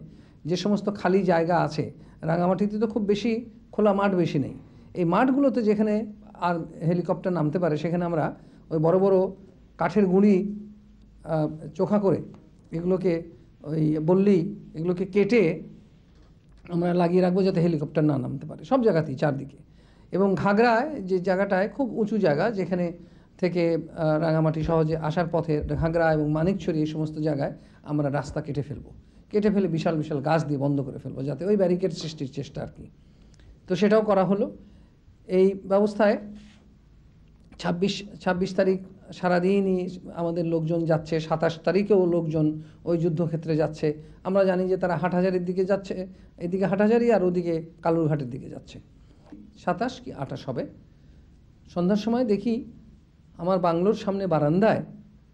যে সমস্ত খালি জায়গা আছে, রাঙামাটিতে তো খুব বেশি খোলা মাঠ বেশি নেই, এই মাঠগুলোতে যেখানে আর হেলিকপ্টার নামতে পারে সেখানে আমরা ওই বড় বড় কাঠের গুঁড়ি চোখা করে এগুলোকে ওই বললি এগুলোকে কেটে আমরা লাগিয়ে রাখবো যাতে হেলিকপ্টার না নামতে পারে, সব জায়গাতেই চারদিকে। এবং ঘাগড়ায় যে জায়গাটায় খুব উঁচু জায়গা, যেখানে থেকে রাঙামাটি সহজে আসার পথে ঘাগড়া এবং মানিকছড়ি এই সমস্ত জায়গায় আমরা রাস্তা কেটে ফেলবো, কেটে ফেলে বিশাল বিশাল গাছ দিয়ে বন্ধ করে ফেলবো, যাতে ওই ব্যারিকেড সৃষ্টির চেষ্টা আর কি। তো সেটাও করা হলো। এই ব্যবস্থায় ২৬ তারিখ সারাদিনই আমাদের লোকজন যাচ্ছে, ২৭ তারিখেও লোকজন ওই যুদ্ধক্ষেত্রে যাচ্ছে। আমরা জানি যে তারা হাটহাজারির দিকে যাচ্ছে, এদিকে হাটহাজারি আর ওদিকে কালুরঘাটের দিকে যাচ্ছে। ২৭ কি ২৮ হবে, সন্ধ্যার সময় দেখি আমার বাংলোর সামনে বারান্দায়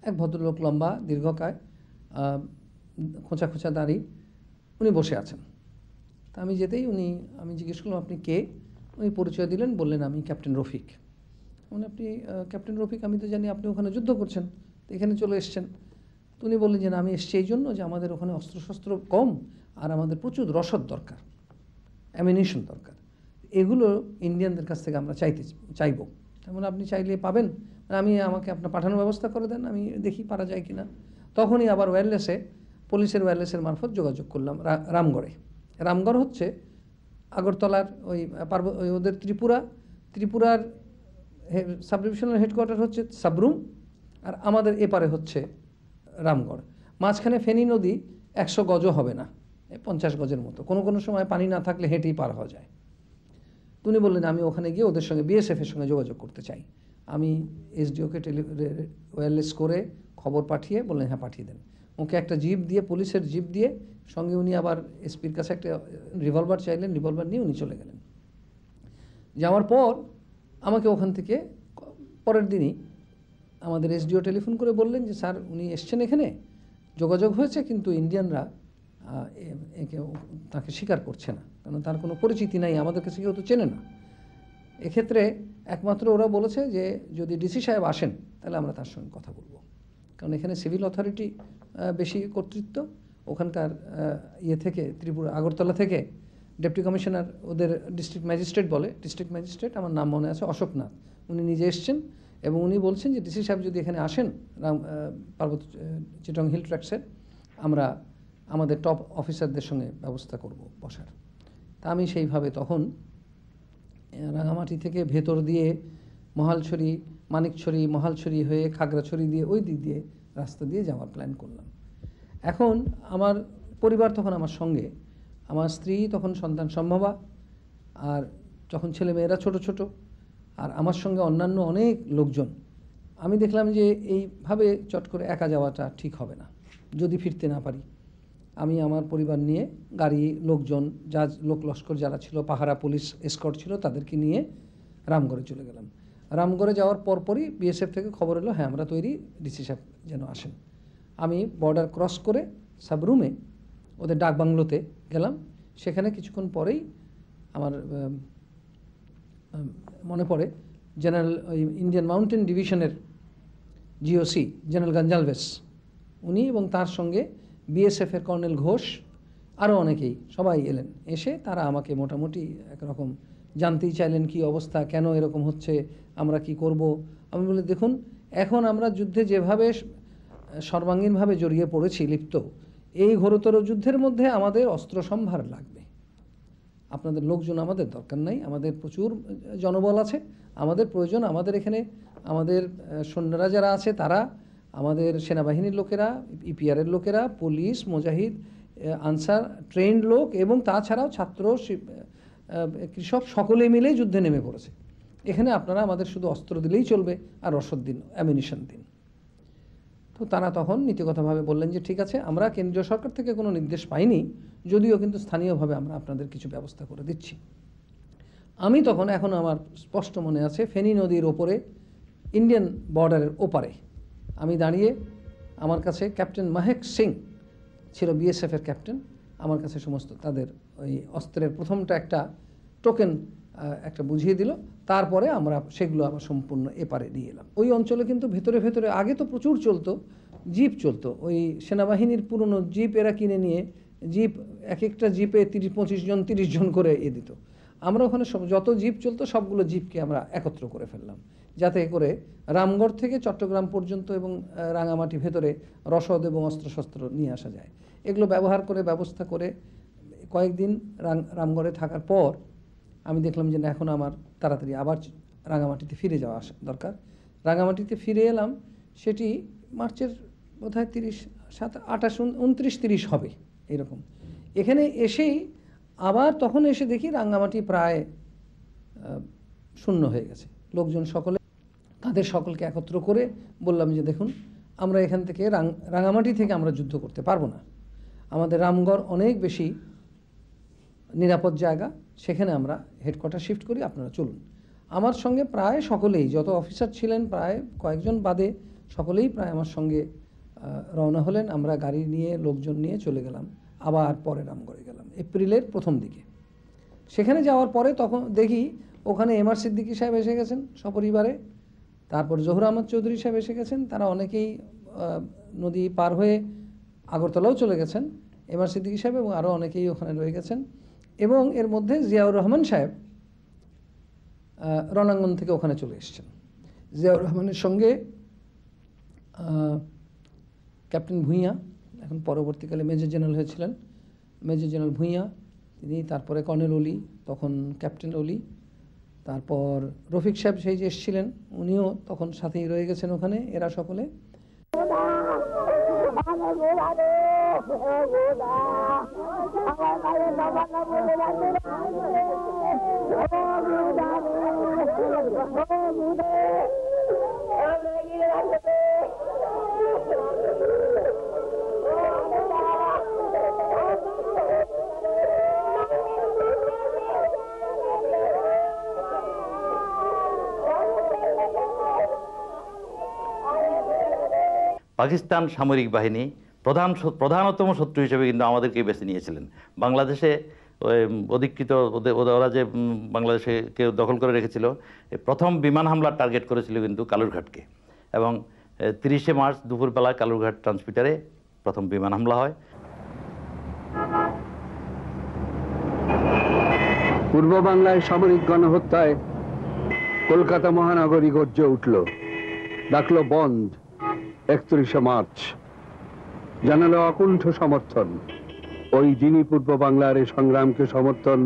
এক ভদ্রলোক, লম্বা দীর্ঘকায়, খোঁচা খোঁচা দাড়ি, উনি বসে আছেন। তা আমি যেতেই আমি জিজ্ঞেস করলাম আপনি কে? উনি পরিচয় দিলেন, বললেন আমি ক্যাপ্টেন রফিক। আপনি ক্যাপ্টেন রফিক, আমি তো জানি আপনি ওখানে যুদ্ধ করছেন, তো এখানে চলে এসছেন। তো উনি বললেন যে না, আমি এসছি এই জন্য যে আমাদের ওখানে অস্ত্রশস্ত্র কম আর আমাদের প্রচুর রসদ দরকার, অ্যামিনিশন দরকার, এগুলো ইন্ডিয়ানদের কাছ থেকে আমরা চাইবো। তেমন আপনি চাইলে পাবেন, আমাকে আপনার পাঠানোর ব্যবস্থা করে দেন, আমি দেখি পারা যায় কিনা। তখনই আবার পুলিশের ওয়্যারলেসের মারফত যোগাযোগ করলাম রামগড়ে। রামগড় হচ্ছে আগরতলার ওই ওদের ত্রিপুরার সাব ডিভিশনাল হেডকোয়ার্টার হচ্ছে সাবরুম, আর আমাদের এপারে হচ্ছে রামগড়। মাঝখানে ফেনী নদী ১০০ গজও হবে না, ৫০ গজের মতো, কোনো সময় পানি না থাকলে হেঁটেই পার হওয়া যায়। উনি বললেন আমি ওখানে গিয়ে ওদের সঙ্গে বিএসএফের সঙ্গে যোগাযোগ করতে চাই। আমি এসডিওকে ওয়্যারলেস করে খবর পাঠিয়ে বললেন হ্যাঁ পাঠিয়ে দেন। ওকে একটা জিপ দিয়ে, পুলিশের জিপ দিয়ে, সঙ্গে উনি আবার এসপির কাছে একটা রিভলভার চাইলেন, রিভলভার নিয়ে উনি চলে গেলেন। যাওয়ার পর আমাকে ওখান থেকে পরের দিনই আমাদের এসডিও টেলিফোন করে বললেন যে স্যার উনি এসছেন, এখানে যোগাযোগ হয়েছে, কিন্তু ইন্ডিয়ানরা তাকে স্বীকার করছে না, কারণ তার কোনো পরিচিতি নাই, আমাদের কাছে কেউ তো চেনে না। এক্ষেত্রে একমাত্র ওরা বলেছে যে যদি ডিসি সাহেব আসেন তাহলে আমরা তার সঙ্গে কথা বলবো, কারণ এখানে সিভিল অথরিটি বেশি কর্তৃত্ব। ওখানকার থেকে ত্রিপুরা আগরতলা থেকে ডেপুটি কমিশনার, ওদের ডিস্ট্রিক্ট ম্যাজিস্ট্রেট, আমার নাম মনে আছে, অশোকনাথ, উনি নিজে এসছেন এবং উনি বলছেন যে ডিসি সাহেব যদি এখানে আসেন পার্বত্য চিটং হিল ট্র্যাক্টসের, আমরা আমাদের টপ অফিসারদের সঙ্গে ব্যবস্থা করব বসার। তা আমি সেইভাবে তখন রাঙামাটি থেকে ভেতর দিয়ে মহালছড়ি, মানিকছড়ি, মহালছড়ি হয়ে খাগড়াছড়ি দিয়ে ওই দিক দিয়ে রাস্তা দিয়ে যাওয়ার প্ল্যান করলাম। এখন আমার পরিবার তখন আমার সঙ্গে, আমার স্ত্রী তখন সন্তান সম্ভবা, আর যখন ছেলে মেয়েরা ছোট ছোট, আর আমার সঙ্গে অন্যান্য অনেক লোকজন। আমি দেখলাম যে এইভাবে চট করে একা যাওয়াটা ঠিক হবে না, যদি ফিরতে না পারি। আমি আমার পরিবার নিয়ে গাড়ি, লোকজন, লোক লস্কর যারা ছিল, পাহারা পুলিশ এসকর্ট ছিল, তাদেরকে নিয়ে রামগড়ে চলে গেলাম। রামগড়ে যাওয়ার পরপরই বিএসএফ থেকে খবর এলো হ্যাঁ আমরা তৈরি, ডিসি সাহেব যেন আসেন। আমি বর্ডার ক্রস করে সাবরুমে ওদের ডাক বাংলোতে গেলাম। সেখানে কিছুক্ষণ পরেই আমার মনে পড়ে জেনারেল ইন্ডিয়ান মাউন্টেন ডিভিশনের জিওসি জেনারেল গঞ্জালভেস, উনি এবং তার সঙ্গে বিএসএফের কর্নেল ঘোষ, আরও অনেকেই, সবাই এলেন। এসে তারা আমাকে মোটামুটি একরকম জানতেই চাইলেন কি অবস্থা, কেন এরকম হচ্ছে, আমরা কি করব। আমি বলি দেখুন, এখন আমরা যুদ্ধে যেভাবে সর্বাঙ্গীনভাবে জড়িয়ে পড়েছি, লিপ্ত, এই ঘোরতর যুদ্ধের মধ্যে আমাদের অস্ত্র সম্ভার লাগবে। আপনাদের লোকজন আমাদের দরকার নাই, আমাদের প্রচুর জনবল আছে, আমাদের প্রয়োজন আমাদের এখানে আমাদের সৈন্যরা যারা আছে তারা, আমাদের সেনাবাহিনীর লোকেরা, ইপিআরের লোকেরা, পুলিশ, মুজাহিদ, আনসার, ট্রেন্ড লোক এবং তাছাড়াও ছাত্র, কৃষক, সকলে মিলে যুদ্ধে নেমে পড়েছে। এখানে আপনারা আমাদের শুধু অস্ত্র দিলেই চলবে আর রসদ দিন, অ্যামিনিশন দিন। তো তারা তখন নীতিগতভাবে বললেন যে ঠিক আছে, আমরা কেন্দ্রীয় সরকার থেকে কোনো নির্দেশ পাইনি, যদিও কিন্তু স্থানীয়ভাবে আমরা আপনাদের কিছু ব্যবস্থা করে দিচ্ছি। আমি তখন, এখন আমার স্পষ্ট মনে আছে, ফেনী নদীর ওপরে ইন্ডিয়ান বর্ডারের ওপারে আমি দাঁড়িয়ে, আমার কাছে ক্যাপ্টেন মহেক সিং ছিল বিএসএফের ক্যাপ্টেন, আমার কাছে সমস্ত তাদের ওই অস্ত্রের প্রথমটা একটা টোকেন একটা বুঝিয়ে দিল, তারপরে আমরা সেগুলো আবার সম্পূর্ণ এপারে নিয়ে এলাম। ওই অঞ্চলে কিন্তু ভেতরে ভেতরে আগে তো প্রচুর চলতো, জিপ চলতো, ওই সেনাবাহিনীর পুরনো জিপ এরা কিনে নিয়ে, জিপ এক একটা জিপে 25 জন 30 জন করে দিত। আমরা ওখানে যত জিপ চলতো সবগুলো জিপকে আমরা একত্র করে ফেললাম, যাতে করে রামগড় থেকে চট্টগ্রাম পর্যন্ত এবং রাঙামাটি ভেতরে রসদ এবং অস্ত্রশস্ত্র নিয়ে আসা যায়। এগুলো ব্যবহার করে, ব্যবস্থা কয়েকদিন রামগড়ে থাকার পর আমি দেখলাম যে না, এখন আমার তাড়াতাড়ি আবার রাঙামাটিতে ফিরে যাওয়া দরকার। রাঙামাটিতে ফিরে এলাম, সেটি মার্চের বোধহয় 29-30 হবে এরকম। এখানে এসেই আবার তখন এসে দেখি রাঙামাটি প্রায় শূন্য হয়ে গেছে। লোকজন সকলে, তাদের সকলকে একত্র করে বললাম যে দেখুন, আমরা এখান থেকে রাঙামাটি থেকে আমরা যুদ্ধ করতে পারবো না, আমাদের রামগড় অনেক বেশি নিরাপদ জায়গা, সেখানে আমরা হেডকোয়ার্টার শিফট করি, আপনারা চলুন। আমার সঙ্গে প্রায় সকলেই, যত অফিসার ছিলেন প্রায় কয়েকজন বাদে সকলেই প্রায় আমার সঙ্গে রওনা হলেন। আমরা গাড়ি নিয়ে, লোকজন নিয়ে চলে গেলাম, আবার পরে রামগড়ে গেলাম এপ্রিলের প্রথম দিকে। সেখানে যাওয়ার পরে তখন দেখি ওখানে এমআর সিদ্দিকী সাহেব এসে গেছেন সপরিবারে, তারপর জহুর আহমদ চৌধুরী সাহেব এসে গেছেন, তারা অনেকেই নদী পার হয়ে আগরতলাও চলে গেছেন, এমআর সিদ্দিকী সাহেব এবং আরও অনেকেই ওখানে রয়ে গেছেন। এবং এর মধ্যে জিয়াউর রহমান সাহেব রণাঙ্গন থেকে ওখানে চলে এসেছেন। জিয়াউর রহমানের সঙ্গে ক্যাপ্টেন ভূঁইয়া, এখন পরবর্তীকালে মেজর জেনারেল হয়েছিলেন, মেজর জেনারেল ভূঁইয়া তিনি, তারপরে কর্নেল অলি, তখন ক্যাপ্টেন অলি, তারপর রফিক সাহেব সেই যে এসেছিলেন উনিও তখন সাথেই রয়ে গেছেন ওখানে। এরা সকলে পাকিস্তান সামরিক বাহিনী প্রধানতম শত্রু হিসেবে কিন্তু আমাদেরকে বেছে নিয়েছিলেন। বাংলাদেশে অধিকৃত ওরা যে বাংলাদেশে কেউ দখল করে রেখেছিল, প্রথম বিমান হামলার টার্গেট করেছিল কিন্তু কালুরঘাটকে, এবং 30শে মার্চ দুপুরবেলা কালুরঘাট ট্রান্সমিটারে প্রথম বিমান হামলা হয়। পূর্ব বাংলায় সামরিক গণহত্যায় কলকাতা মহানগরী গর্জে উঠল, ডাকলো বন্ধ। 31শে মার্চ জানালো অকুণ্ঠ সমর্থন। ওই দিনই পূর্ব বাংলার এই সংগ্রামকে সমর্থন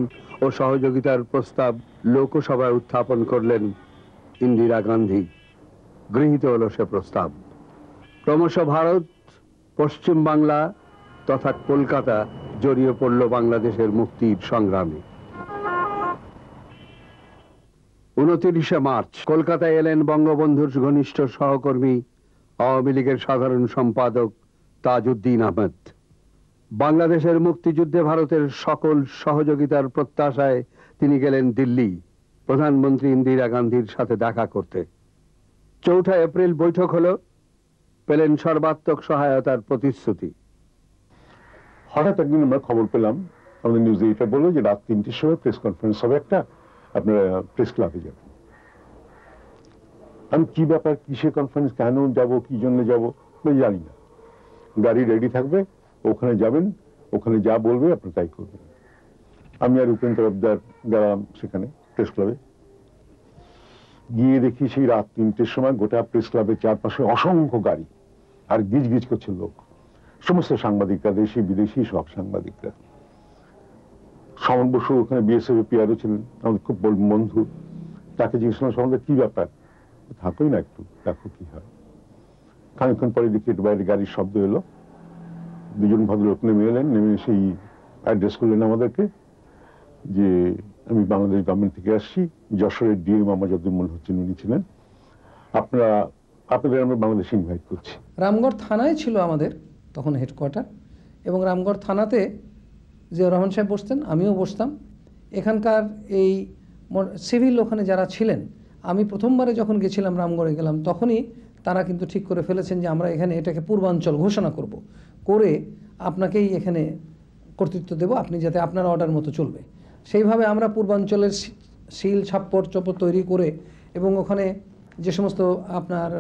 ও সহযোগিতার প্রস্তাব লোকসভায় উত্থাপন করলেন ইন্দিরা গান্ধী। গৃহীত হল সে প্রস্তাব। ক্রমশ ভারত, পশ্চিম বাংলা তথা কলকাতা জড়িয়ে পড়ল বাংলাদেশের মুক্তির সংগ্রামে। 29শে মার্চ কলকাতায় এলেন বঙ্গবন্ধুর ঘনিষ্ঠ সহকর্মী আওয়ামী লীগের সাধারণ সম্পাদক তাজউদ্দিন আহমেদ। বাংলাদেশের মুক্তিযুদ্ধে ভারতের সকল সহযোগিতার প্রত্যাশায় তিনি গেলেন দিল্লি প্রধানমন্ত্রী ইন্দিরা গান্ধীর সাথে দেখা করতে। 4 এপ্রিল বৈঠক হলো, পেলেন সর্বাত্মক সহায়তার প্রতিশ্রুতি। হঠাৎ একদিন আমরা খবর পেলাম, আমাদের নিউজে এটা বললো যে রাত 3টের সময় প্রেস কনফারেন্স হবে একটা, আপনারা প্রেস ক্লাবে যাবেন। আমি কি ব্যাপার, কিসের কনফারেন্স, কেন যাব, কি জন্য যাব জানি না। গাড়ি রেডি থাকবে, ওখানে যাবেন, ওখানে যা বলবে আপনি তাই করবেন। আমি আর উপেন্দ্র তরফদার গেলাম সেখানে প্রেস ক্লাবে। গিয়ে দেখি সেই রাত 3টের সময় গোটা প্রেস ক্লাবের চারপাশে অসংখ্য গাড়ি, আর গিজ গিজ করছে লোক, সমস্ত সাংবাদিকরা, দেশি বিদেশি সব সাংবাদিকরা। সমন বসু ওখানে বিএসএফ পিআরও ছিলেন, আমাদের খুব বন্ধু। তাকে জিজ্ঞেস করলাম, সমাজে কি ব্যাপার, থাকোই না একটু, দেখো কি হয়। খানিকক্ষণ পরে দেখি একটু বাইরে গাড়ির শব্দ এলো, দুজন ভদ্রলোক নেমে এলেন, নেমে সেই অ্যাড্রেস করলেন আমাদেরকে যে আমি বাংলাদেশ গভর্নমেন্ট থেকে আসছি, যশোরের ডিএম আমাজউদ্দিন হচ্ছেন, উনি ছিলেন, আপনাদের আমরা বাংলাদেশে ইনভাইট করছি। রামগড় থানায় ছিল আমাদের তখন হেডকোয়ার্টার, এবং রামগড় থানাতে জিয়াউর রহমান সাহেব বসতেন, আমিও বসতাম। এখানকার এই সিভিল ওখানে যারা ছিলেন, আমি প্রথমবারে যখন গেছিলাম রামগড়ে গেলাম, তখনই তারা কিন্তু ঠিক করে ফেলেছেন যে আমরা এখানে এটাকে পূর্বাঞ্চল ঘোষণা করব, করে আপনাকেই এখানে কর্তৃত্ব দেব, আপনি যাতে আপনার অর্ডার মতো চলবে। সেইভাবে আমরা পূর্বাঞ্চলের সিল ছাপ্পর চপর তৈরি করে, এবং ওখানে যে সমস্ত আপনার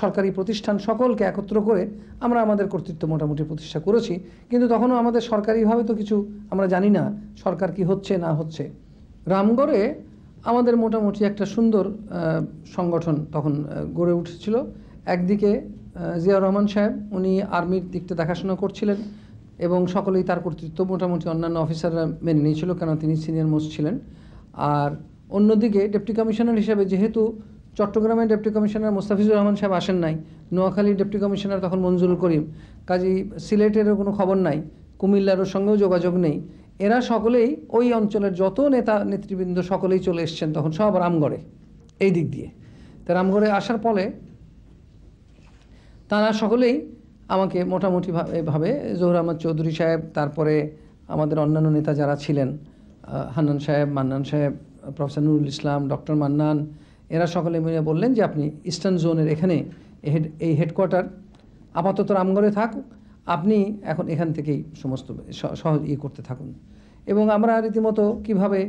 সরকারি প্রতিষ্ঠান সকলকে একত্র করে আমরা আমাদের কর্তৃত্ব মোটামুটি প্রতিষ্ঠা করেছি। কিন্তু তখনও আমাদের সরকারিভাবে তো কিছু আমরা জানি না সরকার কি হচ্ছে না হচ্ছে। রামগড়ে আমাদের মোটামুটি একটা সুন্দর সংগঠন তখন গড়ে উঠেছিল। একদিকে জিয়াউর রহমান সাহেব, উনি আর্মির দিকটা দেখাশোনা করছিলেন, এবং সকলেই তার কর্তৃত্ব মোটামুটি অন্যান্য অফিসাররা মেনে নিয়েছিল, কেন তিনি সিনিয়র মোস্ট ছিলেন। আর অন্যদিকে ডেপুটি কমিশনার হিসেবে যেহেতু চট্টগ্রামের ডেপুটি কমিশনার মোস্তাফিজুর রহমান সাহেব আসেন নাই, নোয়াখালীর ডেপুটি কমিশনার তখন মঞ্জুরুল করিম, কাজেই সিলেটেরও কোনো খবর নাই, কুমিল্লার সঙ্গেও যোগাযোগ নেই। এরা সকলেই ওই অঞ্চলের যত নেতৃবৃন্দ সকলেই চলে এসছেন তখন সব রামগড়ে এই দিক দিয়ে। তা রামগড়ে আসার ফলে তারা সকলেই আমাকে মোটামুটি ভাবে জহুর আহমদ চৌধুরী সাহেব, তারপরে আমাদের অন্যান্য নেতা যারা ছিলেন, হান্নান সাহেব, মান্নান সাহেব, প্রফেসর নুরুল ইসলাম, ডক্টর মান্নান, এরা সকলে মিলে বললেন যে আপনি ইস্টার্ন জোনের এখানে এই হেডকোয়ার্টার আপাতত রামগড়ে থাক, আপনি এখন এখান থেকেই সমস্ত সহজ করতে থাকুন। এবং আমরা রীতিমতো কিভাবে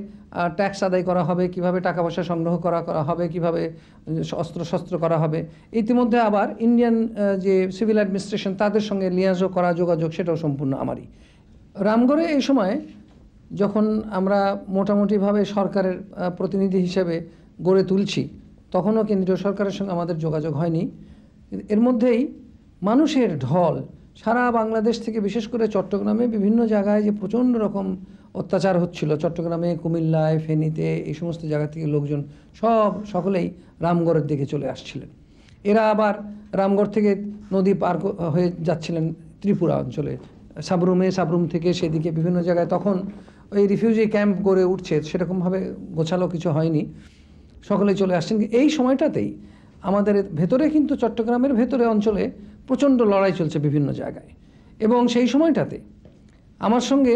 ট্যাক্স আদায় করা হবে, কিভাবে টাকা পয়সা সংগ্রহ করা হবে, কিভাবে অস্ত্রশস্ত্র করা হবে, ইতিমধ্যে আবার ইন্ডিয়ান যে সিভিল অ্যাডমিনিস্ট্রেশন তাদের সঙ্গে লিয়াজও করা, যোগাযোগ, সেটাও সম্পূর্ণ আমারই। রামগড়ে এই সময় যখন আমরা মোটামুটিভাবে সরকারের প্রতিনিধি হিসেবে গড়ে তুলছি, তখনও কেন্দ্রীয় সরকারের সঙ্গে আমাদের যোগাযোগ হয়নি। এর মধ্যেই মানুষের ঢল সারা বাংলাদেশ থেকে, বিশেষ করে চট্টগ্রামে বিভিন্ন জায়গায় যে প্রচণ্ড রকম অত্যাচার হচ্ছিল, চট্টগ্রামে, কুমিল্লায়, ফেনীতে, এই সমস্ত জায়গা থেকে লোকজন সকলেই রামগড়ের দিকে চলে আসছিলেন। এরা আবার রামগড় থেকে নদী পার হয়ে যাচ্ছিলেন ত্রিপুরা অঞ্চলে, সাবরুম থেকে সেদিকে বিভিন্ন জায়গায়। তখন ওই রিফিউজি ক্যাম্প গড়ে উঠছে, সেরকমভাবে গোছালো কিছু হয়নি, সকলেই চলে আসছেন। এই সময়টাতেই আমাদের ভেতরে কিন্তু চট্টগ্রামের ভেতরে অঞ্চলে প্রচণ্ড লড়াই চলছে বিভিন্ন জায়গায়। এবং সেই সময়টাতে আমার সঙ্গে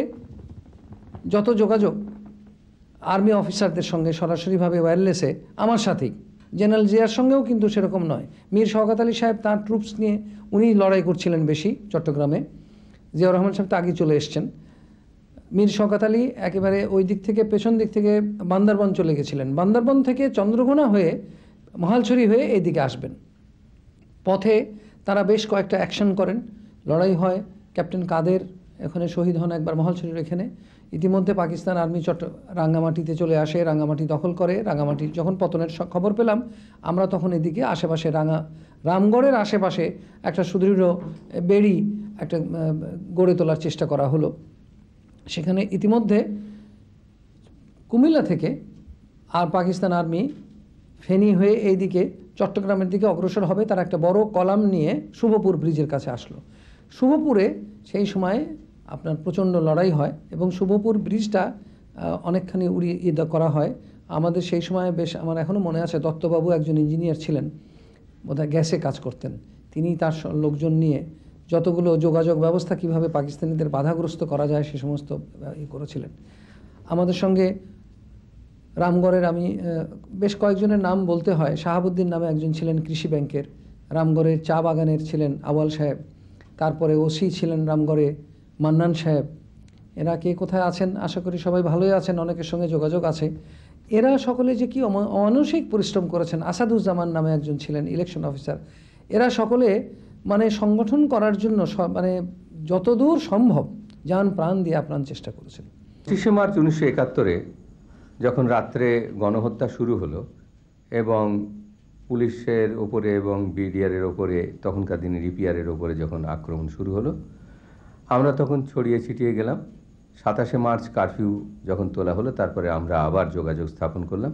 যত যোগাযোগ আর্মি অফিসারদের সঙ্গে সরাসরিভাবে ওয়্যারলেসে আমার সাথেই, জেনারেল জিয়ার সঙ্গেও কিন্তু সেরকম নয়। মীর শওকত আলী সাহেব তাঁর ট্রুপস নিয়ে উনি লড়াই করছিলেন বেশি চট্টগ্রামে, জিয়াউর রহমান সাহেব তো আগে চলে এসছেন। মীর শওকত আলী একেবারে ওই দিক থেকে, পেছন দিক থেকে বান্দরবন চলে গেছিলেন, বান্দরবন থেকে চন্দ্রঘোনা হয়ে মহালছড়ি হয়ে এইদিকে আসবেন। পথে তারা বেশ কয়েকটা অ্যাকশন করেন, লড়াই হয়। ক্যাপ্টেন কাদের এখানে শহীদ হন একবার মহালছড়ির এখানে। ইতিমধ্যে পাকিস্তান আর্মি রাঙ্গামাটিতে চলে আসে, রাঙ্গামাটি দখল করে। রাঙ্গামাটি যখন পতনের খবর পেলাম আমরা, তখন এদিকে আশেপাশে রামগড়ের আশেপাশে একটা সুদৃঢ় বেড়ি একটা গড়ে তোলার চেষ্টা করা হলো। সেখানে ইতিমধ্যে কুমিল্লা থেকে আর পাকিস্তান আর্মি ফেনী হয়ে এইদিকে চট্টগ্রামের দিকে অগ্রসর হবে। তারা একটা বড় কলাম নিয়ে শুভপুর ব্রিজের কাছে আসলো। শুভপুরে সেই সময় আপনার প্রচণ্ড লড়াই হয় এবং শুভপুর ব্রিজটা অনেকখানি উড়িয়ে করা হয়। আমাদের সেই সময় বেশ, আমার এখনও মনে আছে, দত্তবাবু একজন ইঞ্জিনিয়ার ছিলেন, বোধহয় গ্যাসে কাজ করতেন। তিনি তার লোকজন নিয়ে যতগুলো যোগাযোগ ব্যবস্থা কিভাবে পাকিস্তানিদের বাধাগ্রস্ত করা যায় সে সমস্ত করেছিলেন। আমাদের সঙ্গে রামগড়ের আমি বেশ কয়েকজনের নাম বলতে হয়। শাহাবুদ্দিন নামে একজন ছিলেন কৃষি ব্যাংকের, রামগড়ের চা বাগানের ছিলেন আওয়াল সাহেব, তারপরে ওসি ছিলেন রামগড়ে মান্নান সাহেব। এরা কে কোথায় আছেন, আশা করি সবাই ভালোই আছেন, অনেকের সঙ্গে যোগাযোগ আছে। এরা সকলে যে কি অমানসিক পরিশ্রম করেছেন। আসাদুজ্জামান নামে একজন ছিলেন ইলেকশন অফিসার। এরা সকলে মানে সংগঠন করার জন্য মানে যতদূর সম্ভব জান প্রাণ দিয়ে আপ্রাণ চেষ্টা করেছেন। 25 মার্চ 1971-এ যখন রাত্রে গণহত্যা শুরু হলো এবং পুলিশের ওপরে এবং বিডিআরের ওপরে, তখনকার দিনে রিপিআরের ওপরে যখন আক্রমণ শুরু হলো, আমরা তখন ছড়িয়ে ছিটিয়ে গেলাম। 27শে মার্চ কারফিউ যখন তোলা হলো, তারপরে আমরা আবার যোগাযোগ স্থাপন করলাম।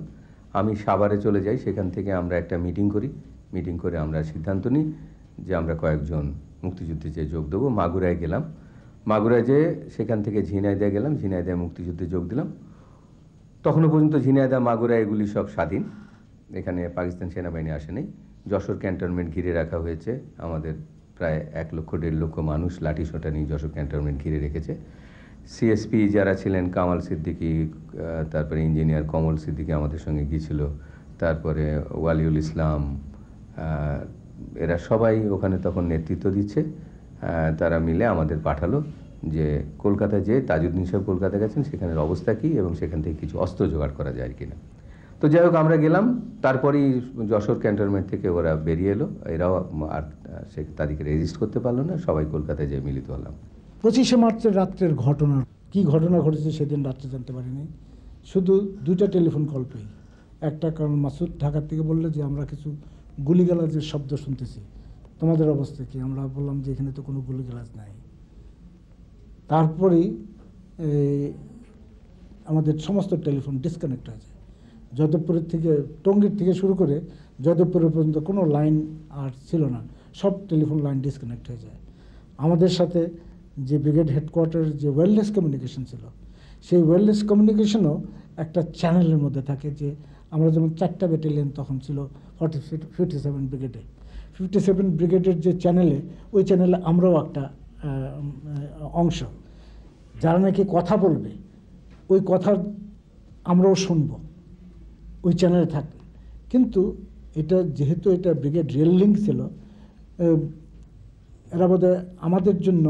আমি সাভারে চলে যাই, সেখান থেকে আমরা একটা মিটিং করি। মিটিং করে আমরা সিদ্ধান্ত নিই যে আমরা কয়েকজন মুক্তিযুদ্ধে যে যোগ দেবো। মাগুরায় গেলাম, মাগুরায় যেয়ে সেখান থেকে ঝিনাইদহ গেলাম, ঝিনাইদহ মুক্তিযুদ্ধে যোগ দিলাম। তখনও পর্যন্ত ঝিনাইদহ, মাগুরা এগুলি সব স্বাধীন, এখানে পাকিস্তান সেনাবাহিনী আসেনি। যশোর ক্যান্টনমেন্ট ঘিরে রাখা হয়েছে, আমাদের প্রায় 1 লক্ষ 1.5 লক্ষ মানুষ লাঠি সোঁটা নিয়ে যশোর ক্যান্টনমেন্ট ঘিরে রেখেছে। সিএসপি যারা ছিলেন, কামাল সিদ্দিকী, তারপরে ইঞ্জিনিয়ার কমল সিদ্দিকী আমাদের সঙ্গে গিয়েছিল, তারপরে ওয়ালিউল ইসলাম, এরা সবাই ওখানে তখন নেতৃত্ব দিচ্ছে। তারা মিলে আমাদের পাঠালো যে কলকাতা যে তাজউদ্দিন সাহেব কলকাতা গেছেন, সেখানের অবস্থা কী এবং সেখান থেকে কিছু অস্ত্র জোগাড় করা যায় কিনা। তো যাই হোক আমরা গেলাম। তারপরেই যশোর ক্যান্টনমেন্ট থেকে ওরা বেরিয়ে এলো, এরাও আর তাদেরকে রেজিস্ট করতে পারলো না, সবাই কলকাতায় যেয়ে মিলিত হলাম। 25শে মার্চের রাত্রের ঘটনা, কি ঘটনা ঘটেছে সেদিন রাত্রে জানতে পারিনি, শুধু 2টা টেলিফোন কল পেই। একটা কারণ মাসুদ ঢাকার থেকে বললো যে আমরা কিছু গুলিগালাজের শব্দ শুনতেছি, তোমাদের অবস্থা কি? আমরা বললাম যে এখানে তো কোনো গুলিগালাজ নাই। তারপরেই আমাদের সমস্ত টেলিফোন ডিসকানেক্ট হয়ে যায়। যাদবপুরের থেকে, টঙ্গীর থেকে শুরু করে যাদবপুরের পর্যন্ত কোনো লাইন আর ছিল না, সব টেলিফোন লাইন ডিসকানেক্ট হয়ে যায়। আমাদের সাথে যে ব্রিগেড হেডকোয়ার্টারের যে ওয়্যারলেস কমিউনিকেশন ছিল, সেই ওয়্যারলেস কমিউনিকেশনও একটা চ্যানেলের মধ্যে থাকে। যে আমরা যেমন 4টা ব্যাটালিয়ন তখন ছিল 57 ব্রিগেডে, 57 ব্রিগেডের যে চ্যানেলে, ওই চ্যানেলে আমরাও একটা অংশ। যারা নাকি কথা বলবে, ওই কথা আমরাও শুনব ওই চ্যানেলে থাকবে। কিন্তু এটা যেহেতু এটা ব্রিগেড রেল লিঙ্ক ছিল, এরা বোধহয় আমাদের জন্য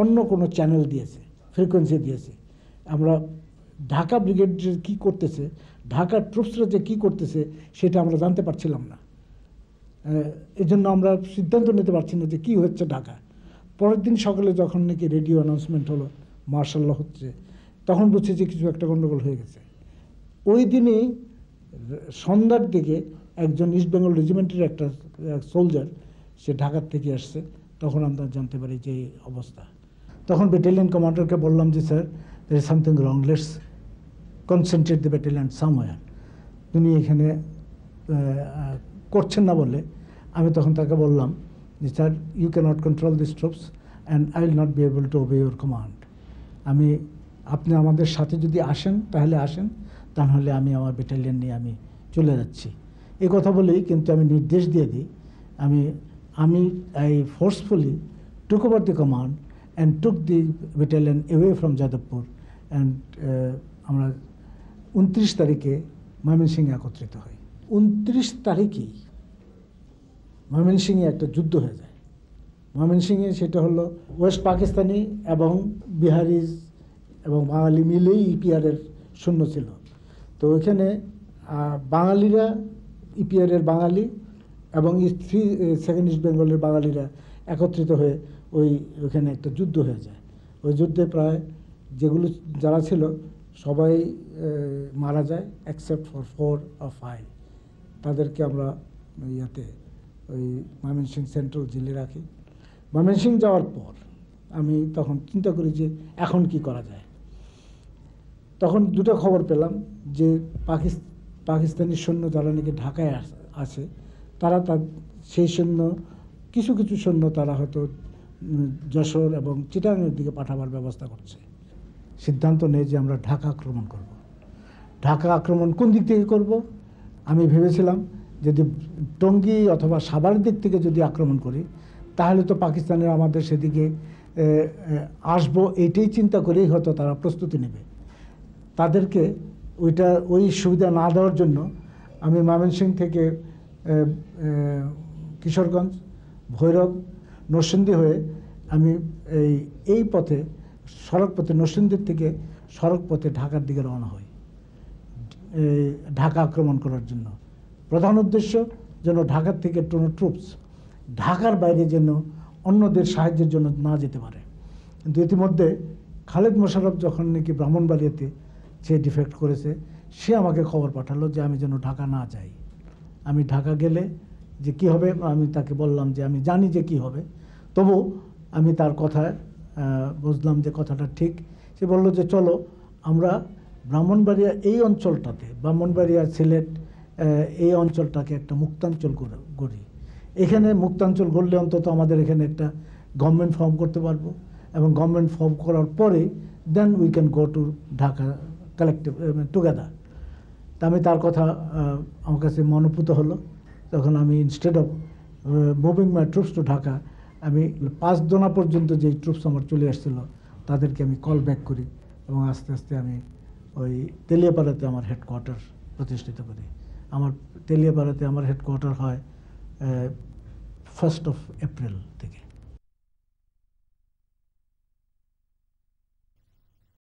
অন্য কোনো চ্যানেল দিয়েছে, ফ্রিকোয়েন্সি দিয়েছে। আমরা ঢাকা ব্রিগেড যে কী করতেছে, ঢাকার ট্রুপসরা যে কী করতেছে, সেটা আমরা জানতে পারছিলাম না। এই জন্য আমরা সিদ্ধান্ত নিতে পারছি না যে কী হচ্ছে ঢাকা। পরের দিন সকালে যখন নাকি রেডিও অ্যানাউন্সমেন্ট হলো মার্শাল ল হচ্ছে, তখন বুঝছি যে কিছু একটা গণ্ডগোল হয়ে গেছে। ওই দিনই সন্ধ্যার দিকে একজন ইস্ট বেঙ্গল রেজিমেন্টের একটা সোলজার, সে ঢাকার থেকে আসছে। তখন আমরা জানতে পারি যে এই অবস্থা। তখন ব্যাটালিয়ন কমান্ডারকে বললাম যে sir, there is something wrong, let's concentrate the battalion somewhere. তিনি এখানে করছেন না বলে আমি তখন তাকে বললাম যে sir, you cannot control this troops and I will not be able to obey your command. আপনি আমাদের সাথে যদি আসেন তাহলে আসেন, তা নাহলে আমি আমার ব্যাটালিয়ন নিয়ে আমি চলে যাচ্ছি। এই কথা বলেই কিন্তু আমি নির্দেশ দিয়ে দিই, I forcefully took over the command and took the battalion away from Jadavpur, and আমরা 29 তারিখে ময়মনসিংহে একত্রিত হই। 29 তারিখেই ময়মনসিংহে একটা যুদ্ধ হয়ে যায়। ময়মনসিংহে সেটা হলো ওয়েস্ট পাকিস্তানি এবং বিহারিজ এবং বাঙালি মিলেই ইপিআরের সৈন্য ছিল। তো ওইখানে বাঙালিরা, ইপিআরের বাঙালি এবং সেকেন্ড ইস্ট বেঙ্গলের বাঙালিরা একত্রিত হয়ে ওইখানে একটা যুদ্ধ হয়ে যায়। ওই যুদ্ধে প্রায় যারা ছিল সবাই মারা যায়, এক্সেপ্ট ফর 4 or 5। তাদেরকে আমরা ওই ময়মনসিংহ সেন্ট্রাল জেলে রাখি। ময়মনসিংহ যাওয়ার পর আমি তখন চিন্তা করি যে এখন কি করা যায়। তখন দুটো খবর পেলাম যে পাকিস্তানি সৈন্য যারা নাকি ঢাকায় আছে, তারা সেই সৈন্য কিছু সৈন্য তারা হয়তো যশোর এবং চিটাগাংয়ের দিকে পাঠাবার ব্যবস্থা করছে। সিদ্ধান্ত নেই যে আমরা ঢাকা আক্রমণ করব। ঢাকা আক্রমণ কোন দিক থেকে করব? আমি ভেবেছিলাম যদি টঙ্গী অথবা সাভারের দিক থেকে যদি আক্রমণ করি, তাহলে তো পাকিস্তানের আমাদের সেদিকে আসবো, এইটাই চিন্তা করেই হয়তো তারা প্রস্তুতি নেবে। তাদেরকে ওই সুবিধা না দেওয়ার জন্য আমি ময়মনসিংহ থেকে কিশোরগঞ্জ, ভৈরব, নরসিংদী হয়ে আমি এই পথে, সড়ক পথে, নরসিংদীর থেকে সড়ক পথে ঢাকার দিকে রওনা হই, ঢাকা আক্রমণ করার জন্য। প্রধান উদ্দেশ্য যেন ঢাকার থেকে কোনো ট্রুপস ঢাকার বাইরে যেন অন্যদের সাহায্যের জন্য না যেতে পারে। কিন্তু ইতিমধ্যে খালেদ মোশাররফ যখন নাকি ব্রাহ্মণবাড়িয়াতে সে ডিফেক্ট করেছে, সে আমাকে খবর পাঠালো যে আমি যেন ঢাকা না যাই। আমি ঢাকা গেলে যে কি হবে, আমি তাকে বললাম যে আমি জানি যে কি হবে, তবু আমি তার কথায় বুঝলাম যে কথাটা ঠিক। সে বলল যে চলো আমরা ব্রাহ্মণবাড়িয়া এই অঞ্চলটাতে, ব্রাহ্মণবাড়িয়া, সিলেট এই অঞ্চলটাকে একটা মুক্তাঞ্চল গড়ি। এখানে মুক্তাঞ্চল গড়লে অন্তত আমাদের এখানে একটা গভর্নমেন্ট ফর্ম করতে পারবো, এবং গভর্নমেন্ট ফর্ম করার পরে then we can go to Dhaka collective together. তা আমি তার কথা আমার কাছে মনোভূত হলো। তখন আমি instead of moving my troops to Dhaka, আমি 5 দোনা পর্যন্ত যেই ট্রুপস আমার চলে আসছিল তাদেরকে আমি কল ব্যাক করি, এবং আস্তে আস্তে আমি ওই তেলিয়াপাড়াতে আমার হেডকোয়ার্টার প্রতিষ্ঠিত করি। তেলিয়াপাড়াতে আমার হেডকোয়ার্টার হয় 1 এপ্রিল থেকে।